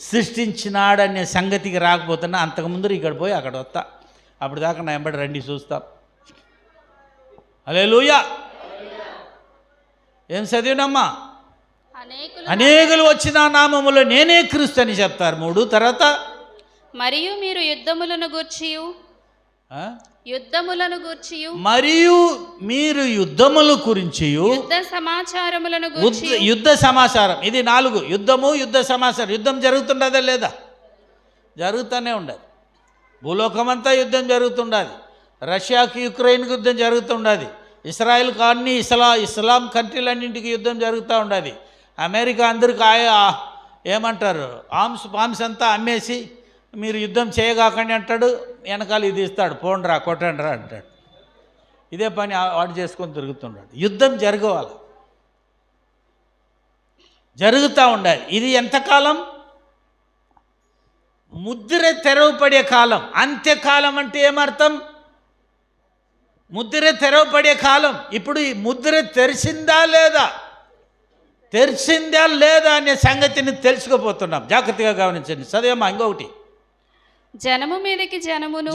సృష్టించినాడనే సంగతికి రాకపోతున్నా. అంతకుముందు ఇక్కడ పోయి అక్కడ వస్తా. అప్పుడు దాకా నా ఎంబడి రండి చూస్తాం. హల్లెలూయా. ఏం చదివినమ్మా? అనేకులు వచ్చిన నామములో నేనే క్రీస్తు అని చెప్తారు. 3 తర్వాత, మరియు మీరు యుద్ధములను గురించి యుద్ధ సమాచారం. ఇది 4 యుద్ధము, యుద్ధ సమాచారం. యుద్ధం జరుగుతుండదా లేదా? జరుగుతూనే ఉండదు. భూలోకమంతా యుద్ధం జరుగుతుండదు. రష్యాకి యుక్రెయిన్కి యుద్ధం జరుగుతుండదు. ఇస్రాయిల్కి అన్ని ఇస్లాం కంట్రీలన్నింటికి యుద్ధం జరుగుతూ ఉండదు. అమెరికా అందరికి ఏమంటారు, ఆర్మ్స్ అంతా అమ్మేసి మీరు యుద్ధం చేయగాకండి అంటాడు. వెనకాల ఇది ఇస్తాడు, పోండ్రా కొట్టండిరా అంటాడు. ఇదే పని వాడు చేసుకొని తిరుగుతున్నాడు. యుద్ధం జరగవాలి, జరుగుతూ ఉండాలి. ఇది ఎంతకాలం? ముద్ర తెరవపడే కాలం. అంత్యకాలం అంటే ఏమర్థం? ముద్ర తెరవపడే కాలం. ఇప్పుడు ఈ ముద్ర తెరిచిందా లేదా అనే సంగతిని తెలుసుకోపోతున్నాం. జాగ్రత్తగా గమనించండి. చదివమ్మా. ఇంకొకటి, జనము మీదకి జనమును,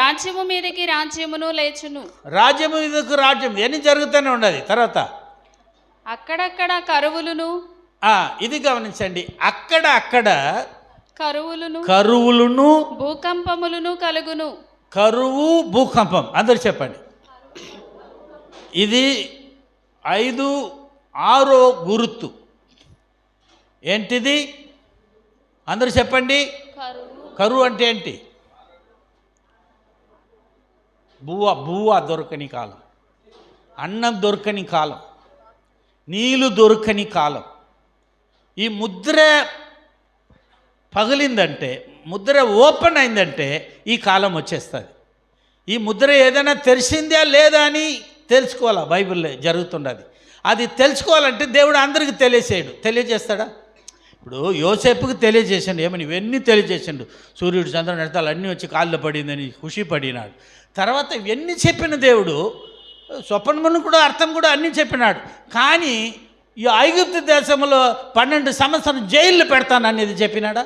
రాజ్యము మీదకి రాజ్యమును లేచును. రాజ్యము మీదకి రాజ్యం ఎన్ని జరుగుతూనే ఉన్నది. తర్వాత అక్కడక్కడ కరువులును. ఇది గమనించండి. అక్కడ కరువులును భూకంపములను కలుగును. కరువు, భూకంపం. అందరు చెప్పండి. ఇది 5, 6 గుర్తు. ఏంటిది? అందరు చెప్పండి. కరువు అంటే ఏంటి? బువ్వ దొరకని కాలం, అన్నం దొరకని కాలం, నీళ్ళు దొరకని కాలం. ఈ ముద్ర పగిలిందంటే, ముద్ర ఓపెన్ అయిందంటే ఈ కాలం వచ్చేస్తుంది. ఈ ముద్ర ఏదైనా తెరిచిందా లేదా అని తెలుసుకోవాలా. బైబిల్లో జరుగుతుండదు. అది తెలుసుకోవాలంటే దేవుడు అందరికీ తెలియజేస్తాడా? ఇప్పుడు యోసేపుకి తెలియజేసిండు. ఏమని? ఇవన్నీ తెలియజేసిండు. సూర్యుడు, చంద్రుడు, నడతాలు అన్నీ వచ్చి కాళ్ళు పడిందని ఖుషి పడినాడు. తర్వాత ఇవన్నీ చెప్పిన దేవుడు స్వప్నమును కూడా అర్థం కూడా అన్నీ చెప్పినాడు. కానీ ఈ ఐగుప్తు దేశంలో 12 సంవత్సరం జైల్లో పెడతాను అనేది చెప్పినాడా?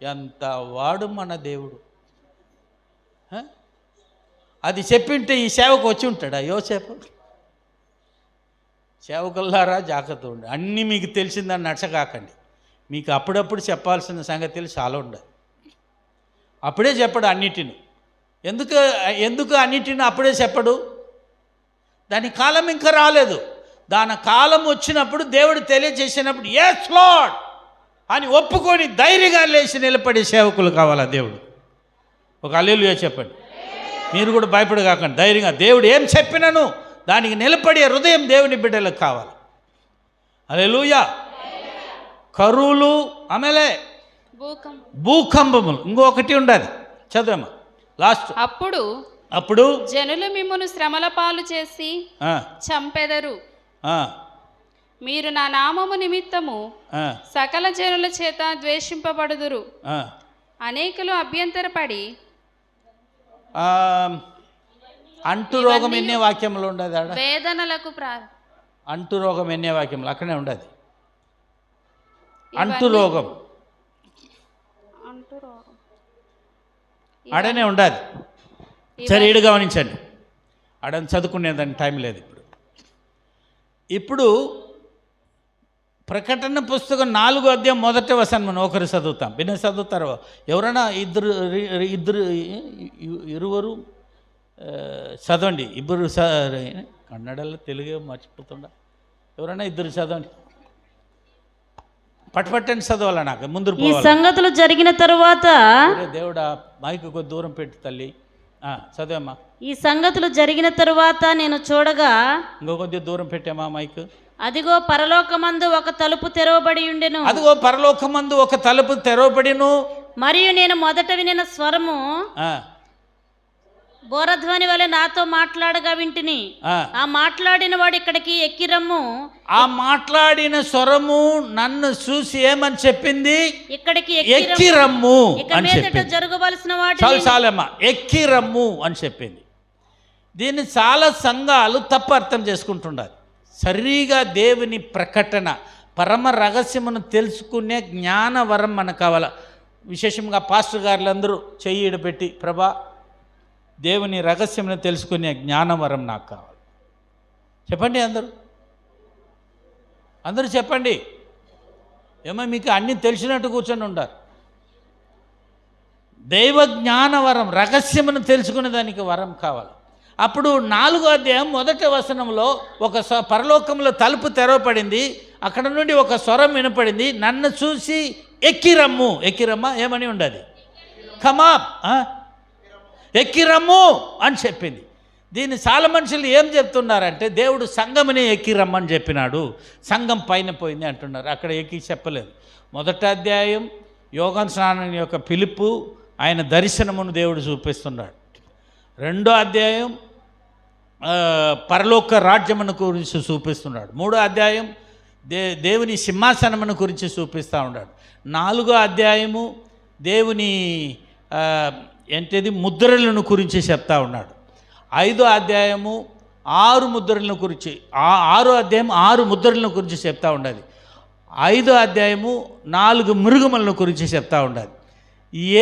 ఎంత వాడు మన దేవుడు. అది చెప్పింటే ఈ సేవకు వచ్చి ఉంటాడా యోసేపు? సేవకుల్లారా జాగ్రత్త ఉండి. అన్నీ మీకు తెలిసిందని నచ్చకాకండి. మీకు అప్పుడప్పుడు చెప్పాల్సిన సంగతులు చాలా ఉండదు. అప్పుడే చెప్పడు అన్నిటిని. ఎందుకు అన్నిటిని అప్పుడే చెప్పడు? దాని కాలం ఇంకా రాలేదు. దాని కాలం వచ్చినప్పుడు దేవుడు తెలియజేసినప్పుడు ఎస్ లార్డ్ అని ఒప్పుకొని ధైర్యంగా లేచి నిలబడే సేవకులు కావాలా దేవుడు? ఒక హల్లెలూయా చెప్పండి. మీరు కూడా భయపడగాకండి, ధైర్యంగా దేవుడు ఏం చెప్పినను దానికి నిలబడే హృదయం దేవుని బిడ్డలకు కావాలి. హల్లెలూయా. కరువులు, ఆమెలే భూకంపములు, ఇంకొకటి ఉండాలి, చదవమ్మా లాస్ట్. అప్పుడు జనులు మిమ్మును శ్రమల పాలు చేసి చంపెదరు. మీరు నా నామము నిమిత్తము సకల జనుల చేత ద్వేషింపబడుదురు. అనేకులు అభ్యంతరపడి అంటు రోగం ఎన్నే వాక్యంలో ఉండదు, వేదనలకు అంటు రోగం ఎన్నే వాక్యంలో అక్కడే ఉండదు. అంటు రోగం ఆడనే ఉండదు. సరే, ఈడు గమనించండి, ఆడని చదువుకునేదానికి టైం లేదు. ఇప్పుడు ప్రకటన పుస్తకం 4వ అధ్యాయం 1వ వచనం మనం ఒకరు చదువుతాం, భిన్న చదువుతారు. ఎవరైనా ఇరువురు చదవండి. ఇద్దరు కన్నడలో తెలుగు మర్చిపోతుండ, ఎవరైనా ఇద్దరు చదవండి. పట్టుపట్టని చదవాలా నాకు ముందు. ఈ సంగతులు జరిగిన తరువాత, దేవుడా మైకు కొద్ది దూరం పెట్టు తల్లి, చదివమ్మా. ఈ సంగతులు జరిగిన తరువాత నేను చూడగా, ఇంకో కొద్ది దూరం పెట్టామా మైకు. అదిగో పరలోకమందు ఒక తలుపు తెరవబడి ఉండెను. అదిగో పరలోకమందు ఒక తలుపు తెరవబడిను. మరియు నేను మొదట వినిన స్వరము బోరధ్వని వలె నాతో మాట్లాడగా వింటిని. ఆ మాట్లాడిన వాడు ఇక్కడికి ఎక్కిరమ్ము. ఆ మాట్లాడిన స్వరము నన్ను చూసి ఏమని చెప్పింది? ఇక్కడికి ఎక్కిరమ్ము అని చెప్పింది. జరగవలసిన వాటి చాలమ్మా, ఎక్కిరమ్ము అని చెప్పింది. దీన్ని చాలా సంఘాలు తప్పు అర్థం చేసుకుంటున్నారు. సరిగా దేవుని ప్రకటన, పరమ రహస్యమును తెలుసుకునే జ్ఞానవరం మనకు కావాల. విశేషంగా పాస్టర్ గారులందరూ చెయ్యి పెట్టి, ప్రభా దేవుని రహస్యమును తెలుసుకునే జ్ఞానవరం నాకు కావాలి. చెప్పండి అందరూ చెప్పండి. ఏమో మీకు అన్నీ తెలిసినట్టు కూర్చొని ఉంటారు. దైవ జ్ఞానవరం, రహస్యమును తెలుసుకునే దానికి వరం కావాలి. అప్పుడు 4వ అధ్యాయం 1వ వచనంలో ఒక పరలోకంలో తలుపు తెరవబడింది. అక్కడ నుండి ఒక స్వరం వినపడింది, నన్ను చూసి ఎక్కిరమ్ము. ఎక్కిరమ్మ ఏమని ఉండదు, కమాప్, ఎక్కిరమ్ము అని చెప్పింది. దీన్ని చాలా మనుషులు ఏం చెప్తున్నారంటే, దేవుడు సంఘమునే ఎక్కిరమ్మని చెప్పినాడు, సంఘం పైన పోయింది అంటున్నారు. అక్కడ ఎక్కి చెప్పలేదు. 1వ అధ్యాయం యోగాన్ స్నానం యొక్క పిలుపు, ఆయన దర్శనమును దేవుడు చూపిస్తున్నాడు. 2వ అధ్యాయం పరలోక రాజ్యమును గురించి చూపిస్తున్నాడు. 3వ అధ్యాయం దేవుని సింహాసనమును గురించి చూపిస్తూ ఉన్నాడు. 4వ అధ్యాయము దేవుని ఏంటిది ముద్రలను గురించి చెప్తా ఉన్నాడు. 5వ అధ్యాయము 6 ముద్రలను గురించి, 6వ అధ్యాయం 6 ముద్రలను గురించి చెప్తా ఉండదు. 5వ అధ్యాయము 4 మృగములను గురించి చెప్తా ఉండదు.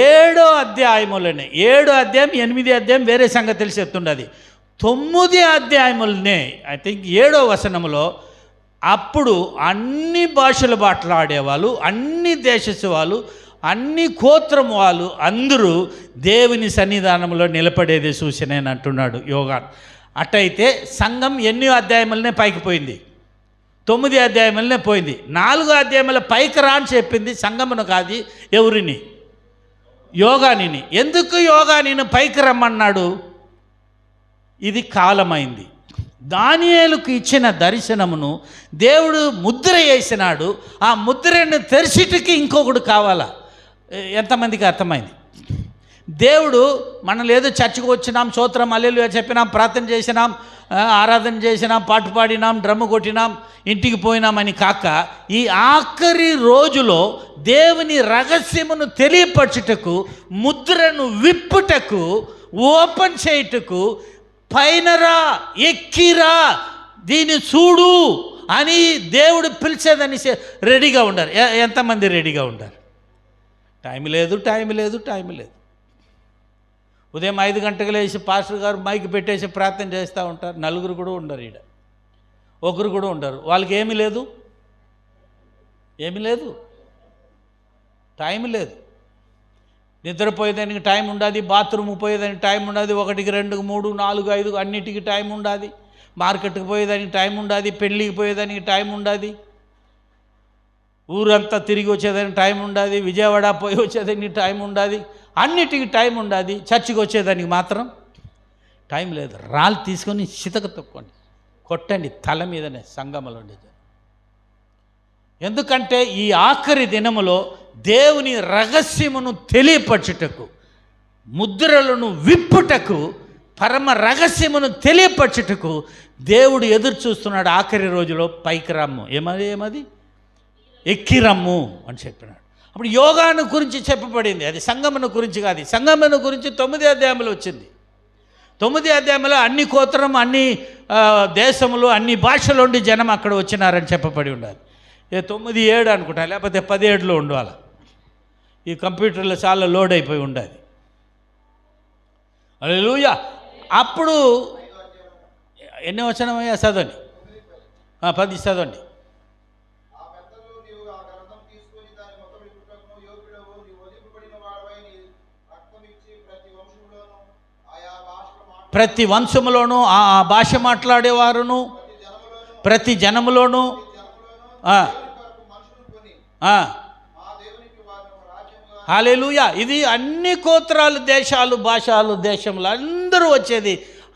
7వ అధ్యాయములనే 7వ అధ్యాయం 8వ అధ్యాయం వేరే సంగతులు చెప్తుండది. 9వ అధ్యాయములనే ఐ థింక్ 7వ వచనములో అప్పుడు అన్ని భాషలు మాట్లాడేవాళ్ళు, అన్ని దేశస్ వాళ్ళు, అన్ని గోత్రం వాళ్ళు అందరూ దేవుని సన్నిధానంలో నిలబడేది చూసి నేను అంటున్నాడు యోగాన్. అటైతే సంఘం ఎన్ని అధ్యాయములనే పైకి పోయింది, 9 అధ్యాయములనే పోయింది. 4వ అధ్యాయముల పైకి రా అని చెప్పింది సంఘమును కాదు, ఎవరిని? యోగానిని. ఎందుకు యోగానిని పైకి రమ్మన్నాడు? ఇది కాలమైంది. దానియేలుకు ఇచ్చిన దర్శనమును దేవుడు ముద్ర వేసినాడు. ఆ ముద్రను తెరిచిటికి ఇంకొకడు కావాలా? ఎంతమందికి అర్థమైంది? దేవుడు మనం ఏదో చర్చకు వచ్చినాం, స్తోత్రం హల్లెలూయా చెప్పినాం, ప్రార్థన చేసినాం, ఆరాధన చేసినాం, పాటు పాడినాం, డ్రమ్ము కొట్టినాం, ఇంటికి పోయినామని కాక, ఈ ఆఖరి రోజులో దేవుని రహస్యమును తెలియపరచుటకు, ముద్రను విప్పుటకు, ఓపెన్ చేయుటకు, పైనరా ఎక్కిరా దీన్ని చూడు అని దేవుడు పిలిచేదని రెడీగా ఉండారు. ఎంతమంది రెడీగా ఉండారు? టైం లేదు. ఉదయం 5 గంటలకు లేచి పాస్టర్ గారు మైక్ పెట్టేసి ప్రార్థన చేస్తూ ఉంటారు. 4 కూడా ఉండరు, ఈడ ఒకరు కూడా ఉండరు. వాళ్ళకి ఏమీ లేదు, టైం లేదు. నిద్రపోయేదానికి టైం ఉండాలి, బాత్రూమ్ పోయేదానికి టైం ఉండాలి, 1, 2, 3, 4, 5 అన్నిటికీ టైం ఉండాలి, మార్కెట్కి పోయేదానికి టైం ఉండాలి, పెళ్ళికి పోయేదానికి టైం ఉండాలి, ఊరంతా తిరిగి వచ్చేదానికి టైం ఉండాలి, విజయవాడ పోయి వచ్చేదానికి టైం ఉండాలి, అన్నిటికీ టైం ఉండాలి, చర్చికి వచ్చేదానికి మాత్రం టైం లేదు. రాళ్ళు తీసుకొని చితక తొక్కండి, కొట్టండి తల మీదనే సంగమలో ఉండేది. ఎందుకంటే ఈ ఆఖరి దినములో దేవుని రహస్యమును తెలియపరచుటకు, ముద్రలను విప్పుటకు, పరమ రహస్యమును తెలియపరచుటకు దేవుడు ఎదురు చూస్తున్నాడు. ఆఖరి రోజులో పైకి రమ్ము, ఏమది ఎక్కిరమ్ము అని చెప్పినాడు. అప్పుడు యోగాను గురించి చెప్పబడింది, అది సంగమను గురించి కాదు. సంగమను గురించి 9వ అధ్యాయంలో వచ్చింది. 9వ అధ్యాయంలో అన్ని గోత్రం, అన్ని దేశములు, అన్ని భాషలు ఉండి జనం అక్కడ వచ్చినారని చెప్పబడి ఉండాలి. 9:7 అనుకుంటా, లేకపోతే 17లో ఉండాలి. ఈ కంప్యూటర్లో చాలా లోడ్ అయిపోయి ఉండాలి. హల్లెలూయా. అప్పుడు ఎన్ని వచనమయ్యా? చదవండి, 10 చదవండి. ప్రతి వంశములోను ఆ భాష మాట్లాడేవారును, ప్రతి జనములోను హల్లెలూయా. ఇది అన్ని గోత్రాలు, దేశాలు, భాషలు, దేశములు అందరూ వచ్చేది,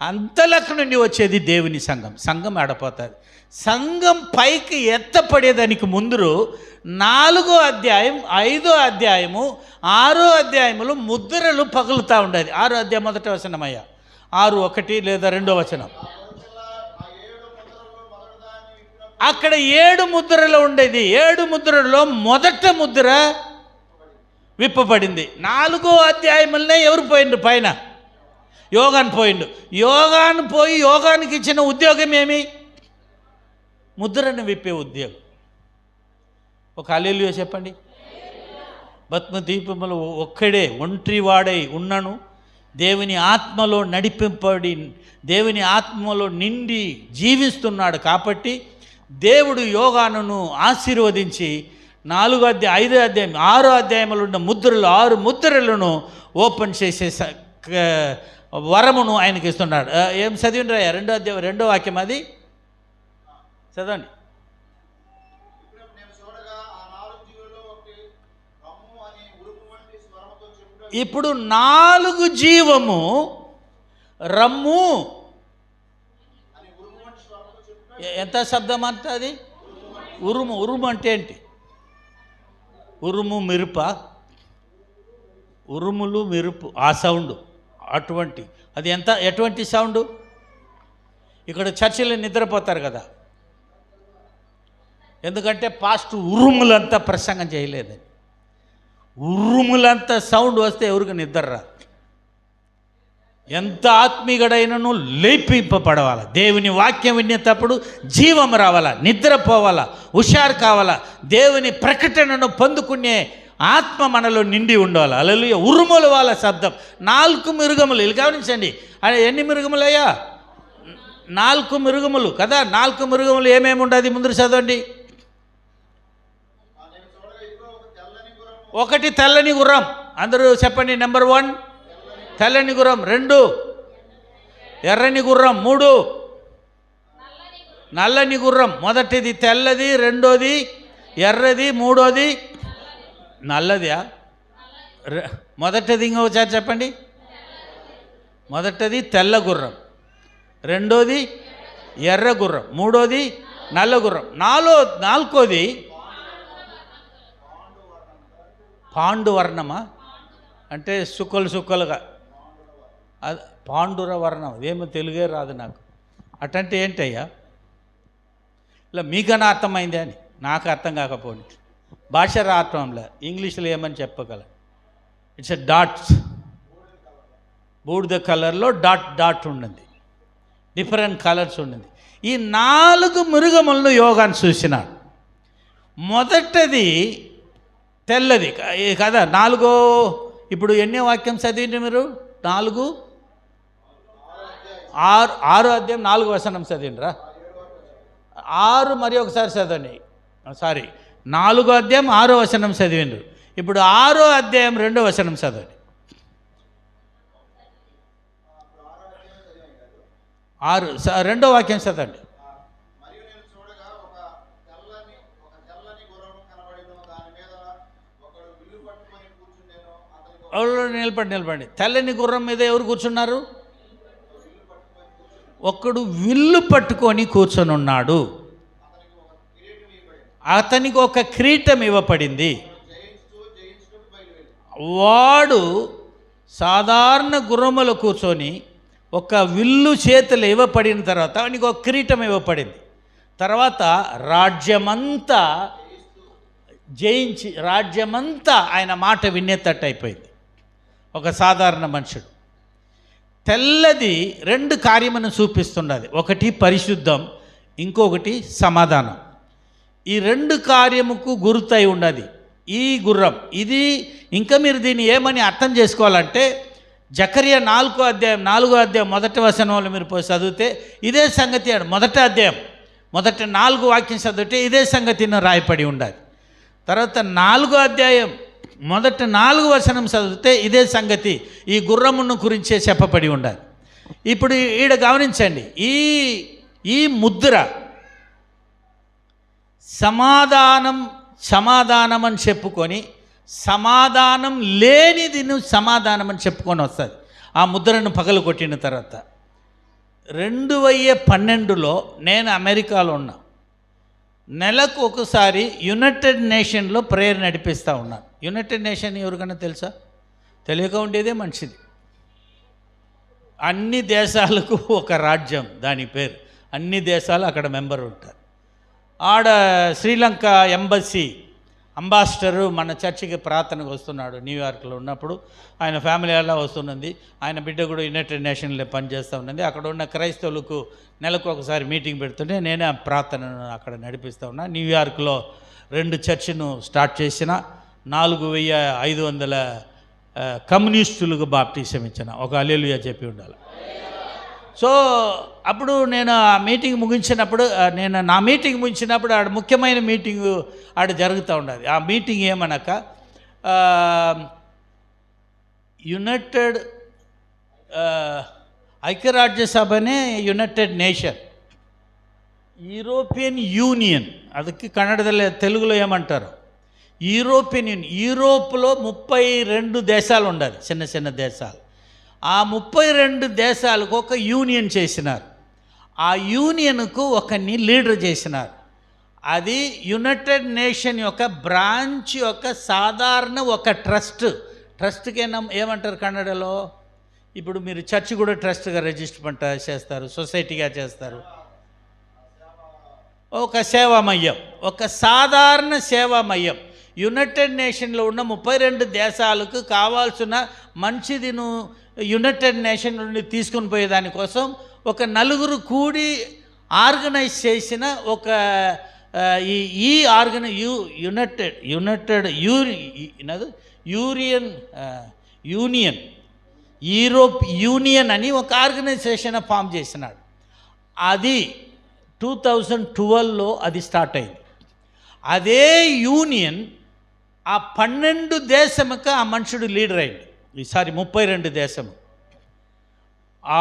అంతలక నుండి వచ్చేది దేవుని సంఘం. సంఘం ఆడపోతుంది. సంఘం పైకి ఎత్తపడేదానికి ముందు 4వ అధ్యాయం, 5వ అధ్యాయము, 6వ అధ్యాయములు ముద్రలు పగులుతూ ఉండేది. 6వ అధ్యాయం 1వ వచనమయ్యా, 6:1 లేదా 2వ వచనం. అక్కడ 7 ముద్రలు ఉండేది. 7 ముద్రల్లో మొదట ముద్ర విప్పబడింది. 4వ అధ్యాయములనే ఎవరు పోయిండు? పైన యోగాన్ పోయిండు. యోగానికి ఇచ్చిన ఉద్యోగం ఏమి? ముద్రను విప్పే ఉద్యోగం. ఒక హల్లెలూయా చెప్పండి. భస్మదీపములు ఒక్కడే ఒంటరివాడై ఉన్నను, దేవుని ఆత్మలో నడిపింపబడి, దేవుని ఆత్మలో నిండి జీవిస్తున్నాడు. కాబట్టి దేవుడు యోగాను ఆశీర్వదించి 4వ అధ్యాయం, 5వ అధ్యాయం, 6వ అధ్యాయంలో ఉన్న ముద్రలు, 6 ముద్రలను ఓపెన్ చేసే వరమును ఆయనకి ఇస్తున్నాడు. ఏం చదివిండ్రా? 2వ అధ్యాయం 2వ వాక్యం, అది చదవండి. ఇప్పుడు 4 జీవము రమ్ము, ఎంత శబ్దం అంటే అది ఉరుము. ఉరుము అంటే ఏంటి? ఉరుము మెరుప, ఉరుములు మెరుపు, ఆ సౌండ్ అటువంటి, అది ఎటువంటి సౌండ్? ఇక్కడ చర్చిలో నిద్రపోతారు కదా, ఎందుకంటే పాస్ట్ ఉరుములంతా ప్రసంగం చేయలేదని. ఉరుములంతా సౌండ్ వస్తే ఎవరికి నిద్ర రాదు. ఎంత ఆత్మీయుడైనను లేపింపబడవాలా. దేవుని వాక్యం వినేటప్పుడు జీవం రావాలా, నిద్రపోవాలా, హుషారు కావాలా, దేవుని ప్రకటనను పొందుకునే ఆత్మ మనలో నిండి ఉండాలి. హల్లెలూయా. ఉరుముల వాళ్ళ శబ్దం. 4 మృగములు, ఇది గమనించండి. ఎన్ని మృగములయ్యా? 4 మృగములు కదా. 4 మృగములు ఏమేమి ఉండదు? ముందు చదవండి. 1 తెల్లని గుర్రం. అందరూ చెప్పండి. నెంబర్ 1 తెల్లని గుర్రం, 2 ఎర్రని గుర్రం, 3 నల్లని గుర్రం. మొదటిది తెల్లది, రెండోది ఎర్రది, మూడోది నల్లదా? మొదటిది ఇంకొకసారి చెప్పండి. మొదటిది తెల్ల గుర్రం, రెండోది ఎర్ర గుర్రం, మూడోది నల్ల గుర్రం, నాలుగోది పాండువర్ణమా అంటే సుక్కలుగా, అది పాండుర వర్ణం. అదేమో తెలుగే రాదు నాకు. అటంటే ఏంటయ్యా? ఇలా మీకన్నా అర్థమైందే అని నాకు అర్థం కాకపోయింది. భాష రావటంలో ఇంగ్లీష్లో ఏమని చెప్పగల? It's a dots. బూడిద కలర్లో డాట్ ఉండింది, డిఫరెంట్ కలర్స్ ఉండింది. ఈ 4 మృగములను యోగాన్ని చూసినాడు. మొదటిది తెల్లది కదా. 4 ఇప్పుడు ఎన్నో వాక్యం చదివింది మీరు? 6 అధ్యాయం 4వ వచనం చదివిండ్రా? 6 మరి ఒకసారి చదవండి. 4వ అధ్యాయం 6వ వచనం చదివిండ్రు. ఇప్పుడు 6వ అధ్యాయం 2వ వచనం చదవండి. 2వ వాక్యం చదవండి. నిలబడి తెల్లని గుర్రం మీద ఎవరు కూర్చున్నారు? ఒక్కడు విల్లు పట్టుకొని కూర్చొని ఉన్నాడు. అతనికి ఒక కిరీటం ఇవ్వబడింది. వాడు సాధారణ గుర్రములో కూర్చొని ఒక విల్లు చేతులు ఇవ్వబడిన తర్వాత వానికి ఒక కిరీటం ఇవ్వబడింది. తర్వాత రాజ్యమంతా జయించి రాజ్యమంతా ఆయన మాట వినేటట్టు అయిపోయింది. ఒక సాధారణ మనుషుడు. తెల్లది 2 కార్యమును చూపిస్తున్నది. ఒకటి పరిశుద్ధం, ఇంకొకటి సమాధానం. ఈ 2 కార్యముకు గుర్తై ఉన్నది ఈ గుర్రం. ఇది ఇంకా మీరు దీన్ని ఏమని అర్థం చేసుకోవాలంటే జకర్యా 4వ అధ్యాయం మొదటి వచనంలో మీరు పోయి చదివితే ఇదే సంగతి. మొదటి అధ్యాయం మొదటి 4 వాక్యం చదివితే ఇదే సంగతిని రాయపడి ఉండాలి. తర్వాత 4వ అధ్యాయం మొదటి 4 వచనం చదివితే ఇదే సంగతి ఈ గుర్రమును గురించే చెప్పబడి ఉండాలి. ఇప్పుడు ఈడ గమనించండి, ఈ ముద్ర సమాధానం అని చెప్పుకొని సమాధానం లేనిది నువ్వు సమాధానం అని చెప్పుకొని వస్తుంది. ఆ ముద్రను పగలు కొట్టిన తర్వాత 2012లో నేను అమెరికాలో ఉన్నా. నెలకు ఒకసారి యునైటెడ్ నేషన్లో ప్రేయర్ నడిపిస్తూ ఉన్నాను. యునైటెడ్ నేషన్ ఎవరికైనా తెలుసా? తెలియక ఉండేదే మంచిది. అన్ని దేశాలకు ఒక రాజ్యం, దాని పేరు. అన్ని దేశాలు అక్కడ మెంబర్ ఉంటారు. ఆడ శ్రీలంక ఎంబసీ అంబాసిడరు మన చర్చికి ప్రార్థనకు వస్తున్నాడు. న్యూయార్క్లో ఉన్నప్పుడు ఆయన ఫ్యామిలీ అలా వస్తున్నది. ఆయన బిడ్డ కూడా యునైటెడ్ నేషన్లో పనిచేస్తూ ఉన్నది. అక్కడ ఉన్న క్రైస్తవులకు నెలకు ఒకసారి మీటింగ్ పెడుతుంటే నేనే ఆ ప్రార్థనను అక్కడ నడిపిస్తూ ఉన్నా. న్యూయార్క్లో 2 చర్చిను స్టార్ట్ చేసిన 4500 కమ్యూనిస్టులకు బాప్టిజం ఇచ్చిన. ఒక హల్లెలూయా చెప్పి ఉండాలి. సో అప్పుడు నేను ఆ మీటింగ్ ముగించినప్పుడు నా మీటింగ్ ముగించినప్పుడు ఆడ ముఖ్యమైన మీటింగు ఆడ జరుగుతూ ఉండదు. ఆ మీటింగ్ ఏమనక యునైటెడ్ ఐక్యరాజ్య సభనే యునైటెడ్ నేషన్, యూరోపియన్ యూనియన్, ಅದಕ್ಕೆ ಕನ್ನಡದಲ್ಲಿ తెలుగులో ఏమంటారు? European union. యూరోప్లో 32 దేశాలు ఉండాలి, చిన్న చిన్న దేశాలు. ఆ 32 దేశాలకు ఒక యూనియన్ చేసినారు. ఆ యూనియన్కు ఒకరిని లీడర్ చేసినారు. అది యునైటెడ్ నేషన్ యొక్క బ్రాంచ్ యొక్క సాధారణ ఒక ట్రస్ట్కి ఏమంటారు కన్నడలో? ఇప్పుడు మీరు చర్చ్ కూడా ట్రస్ట్గా రిజిస్టర్ చేస్తారు, సొసైటీగా చేస్తారు. ఒక సేవామయ్యం, ఒక సాధారణ సేవామయ్యం. యునైటెడ్ నేషన్లో ఉన్న 32 దేశాలకు కావాల్సిన మంచిది నువ్వు యునైటెడ్ నేషన్ నుండి తీసుకుని పోయేదానికోసం ఒక 4 కూడి ఆర్గనైజ్ చేసిన ఒక యూరోప్ యూనియన్ అని ఒక ఆర్గనైజేషన్ ఫామ్ చేసినాడు. అది 2012లో అది స్టార్ట్ అయింది. అదే యూనియన్ ఆ 12 దేశముకు ఆ మనుషుడు లీడర్ అయింది. ఈసారి 32 దేశము.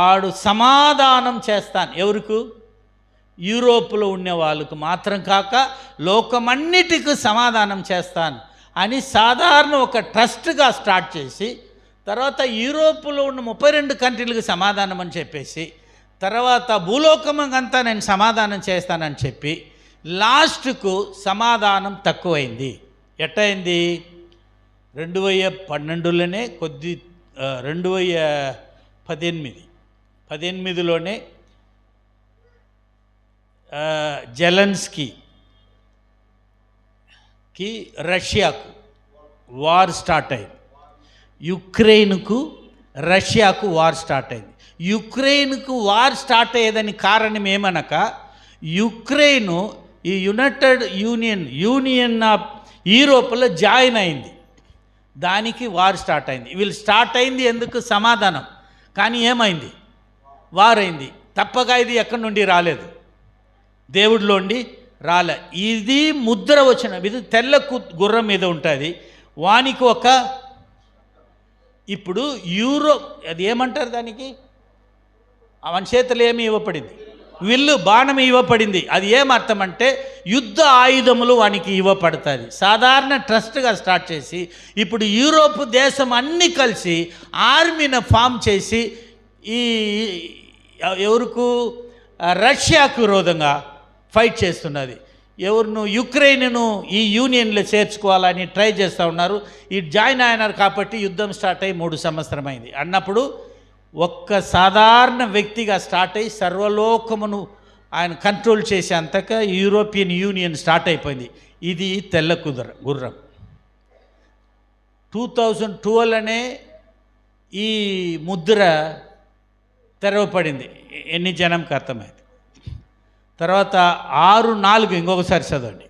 ఆడు సమాధానం చేస్తాను ఎవరికి? యూరోప్లో ఉండే వాళ్ళకు మాత్రం కాక లోకమన్నిటికీ సమాధానం చేస్తాను అని సాధారణ ఒక ట్రస్ట్గా స్టార్ట్ చేసి, తర్వాత యూరోప్లో ఉన్న 32 కంట్రీలకు సమాధానం అని చెప్పేసి, తర్వాత భూలోకమంతా నేను సమాధానం చేస్తానని చెప్పి లాస్ట్కు సమాధానం తక్కువైంది. ఎట్టయింది? 2012లోనే 2018లోనే జెలెన్స్కీకి రష్యాకు వార్ స్టార్ట్ అయింది. యుక్రెయిన్కు రష్యాకు వార్ స్టార్ట్ అయింది. యుక్రెయిన్కు వార్ స్టార్ట్ అయ్యేదని కారణం ఏమనక, యుక్రెయిన్ ఈ యునైటెడ్ యూనియన్ ఆఫ్ యూరోప్లో జాయిన్ అయింది. దానికి వార్ స్టార్ట్ అయింది. వీళ్ళు స్టార్ట్ అయింది ఎందుకు? సమాధానం. కానీ ఏమైంది? వార్ అయింది. తప్పగా ఇది ఎక్కడి నుండి రాలేదు, దేవుడిలోండి రాలే. ఇది ముద్ర వచ్చిన, ఇది తెల్ల గుర్రం మీద ఉంటుంది. వానికి ఒక ఇప్పుడు అది ఏమంటారు దానికి? అవని చేతులు ఏమి ఇవ్వబడింది? విల్లు బాణం ఇవ్వబడింది. అది ఏమర్థం అంటే యుద్ధ ఆయుధములు వానికి ఇవ్వబడుతుంది. సాధారణ ట్రస్ట్గా స్టార్ట్ చేసి ఇప్పుడు యూరోప్ దేశం అన్నీ కలిసి ఆర్మీని ఫామ్ చేసి ఈ ఎవరికి రష్యాకు విరోధంగా ఫైట్ చేస్తున్నది. ఎవరును యుక్రెయిన్ను ఈ యూనియన్లో చేర్చుకోవాలని ట్రై చేస్తూ ఉన్నారు. ఈ జాయిన్ అయినారు కాబట్టి యుద్ధం స్టార్ట్ అయ్యి 3 సంవత్సరం అయింది. అన్నప్పుడు ఒక్క సాధారణ వ్యక్తిగా స్టార్ట్ అయ్యి సర్వలోకమును ఆయన కంట్రోల్ చేసే అంతగా యూరోపియన్ యూనియన్ స్టార్ట్ అయిపోయింది. ఇది తెల్ల గుర్రం. 2012 అనే ఈ ముద్ర తెరవబడింది. ఎన్ని జనంకి అర్థమైంది. తర్వాత 6:4 ఇంకొకసారి చదవండి.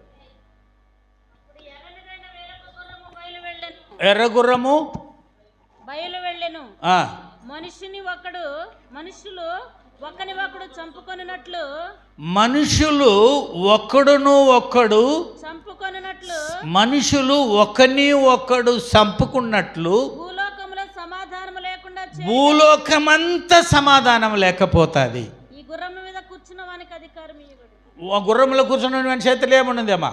ఎర్రగుర్రము బయలు వెళ్ళెను. మనుషులు ఒకడు చంపుకొనున్నట్లు మనుషులు ఒకడును ఒక్కడు చంపుకొనున్నట్లు మనుషులు ఒకని ఒక్కడు చంపుకున్నట్లు భూలోకములో సమాధానం లేకుండా భూలోకమంతా సమాధానం లేకపోతుంది. ఈ గుర్రం మీద కూర్చున్న వానికి అధికారం ఇవ్వబడింది. గుర్రంలో కూర్చున్న వాని చేతులు ఏమున్నదమ్మా?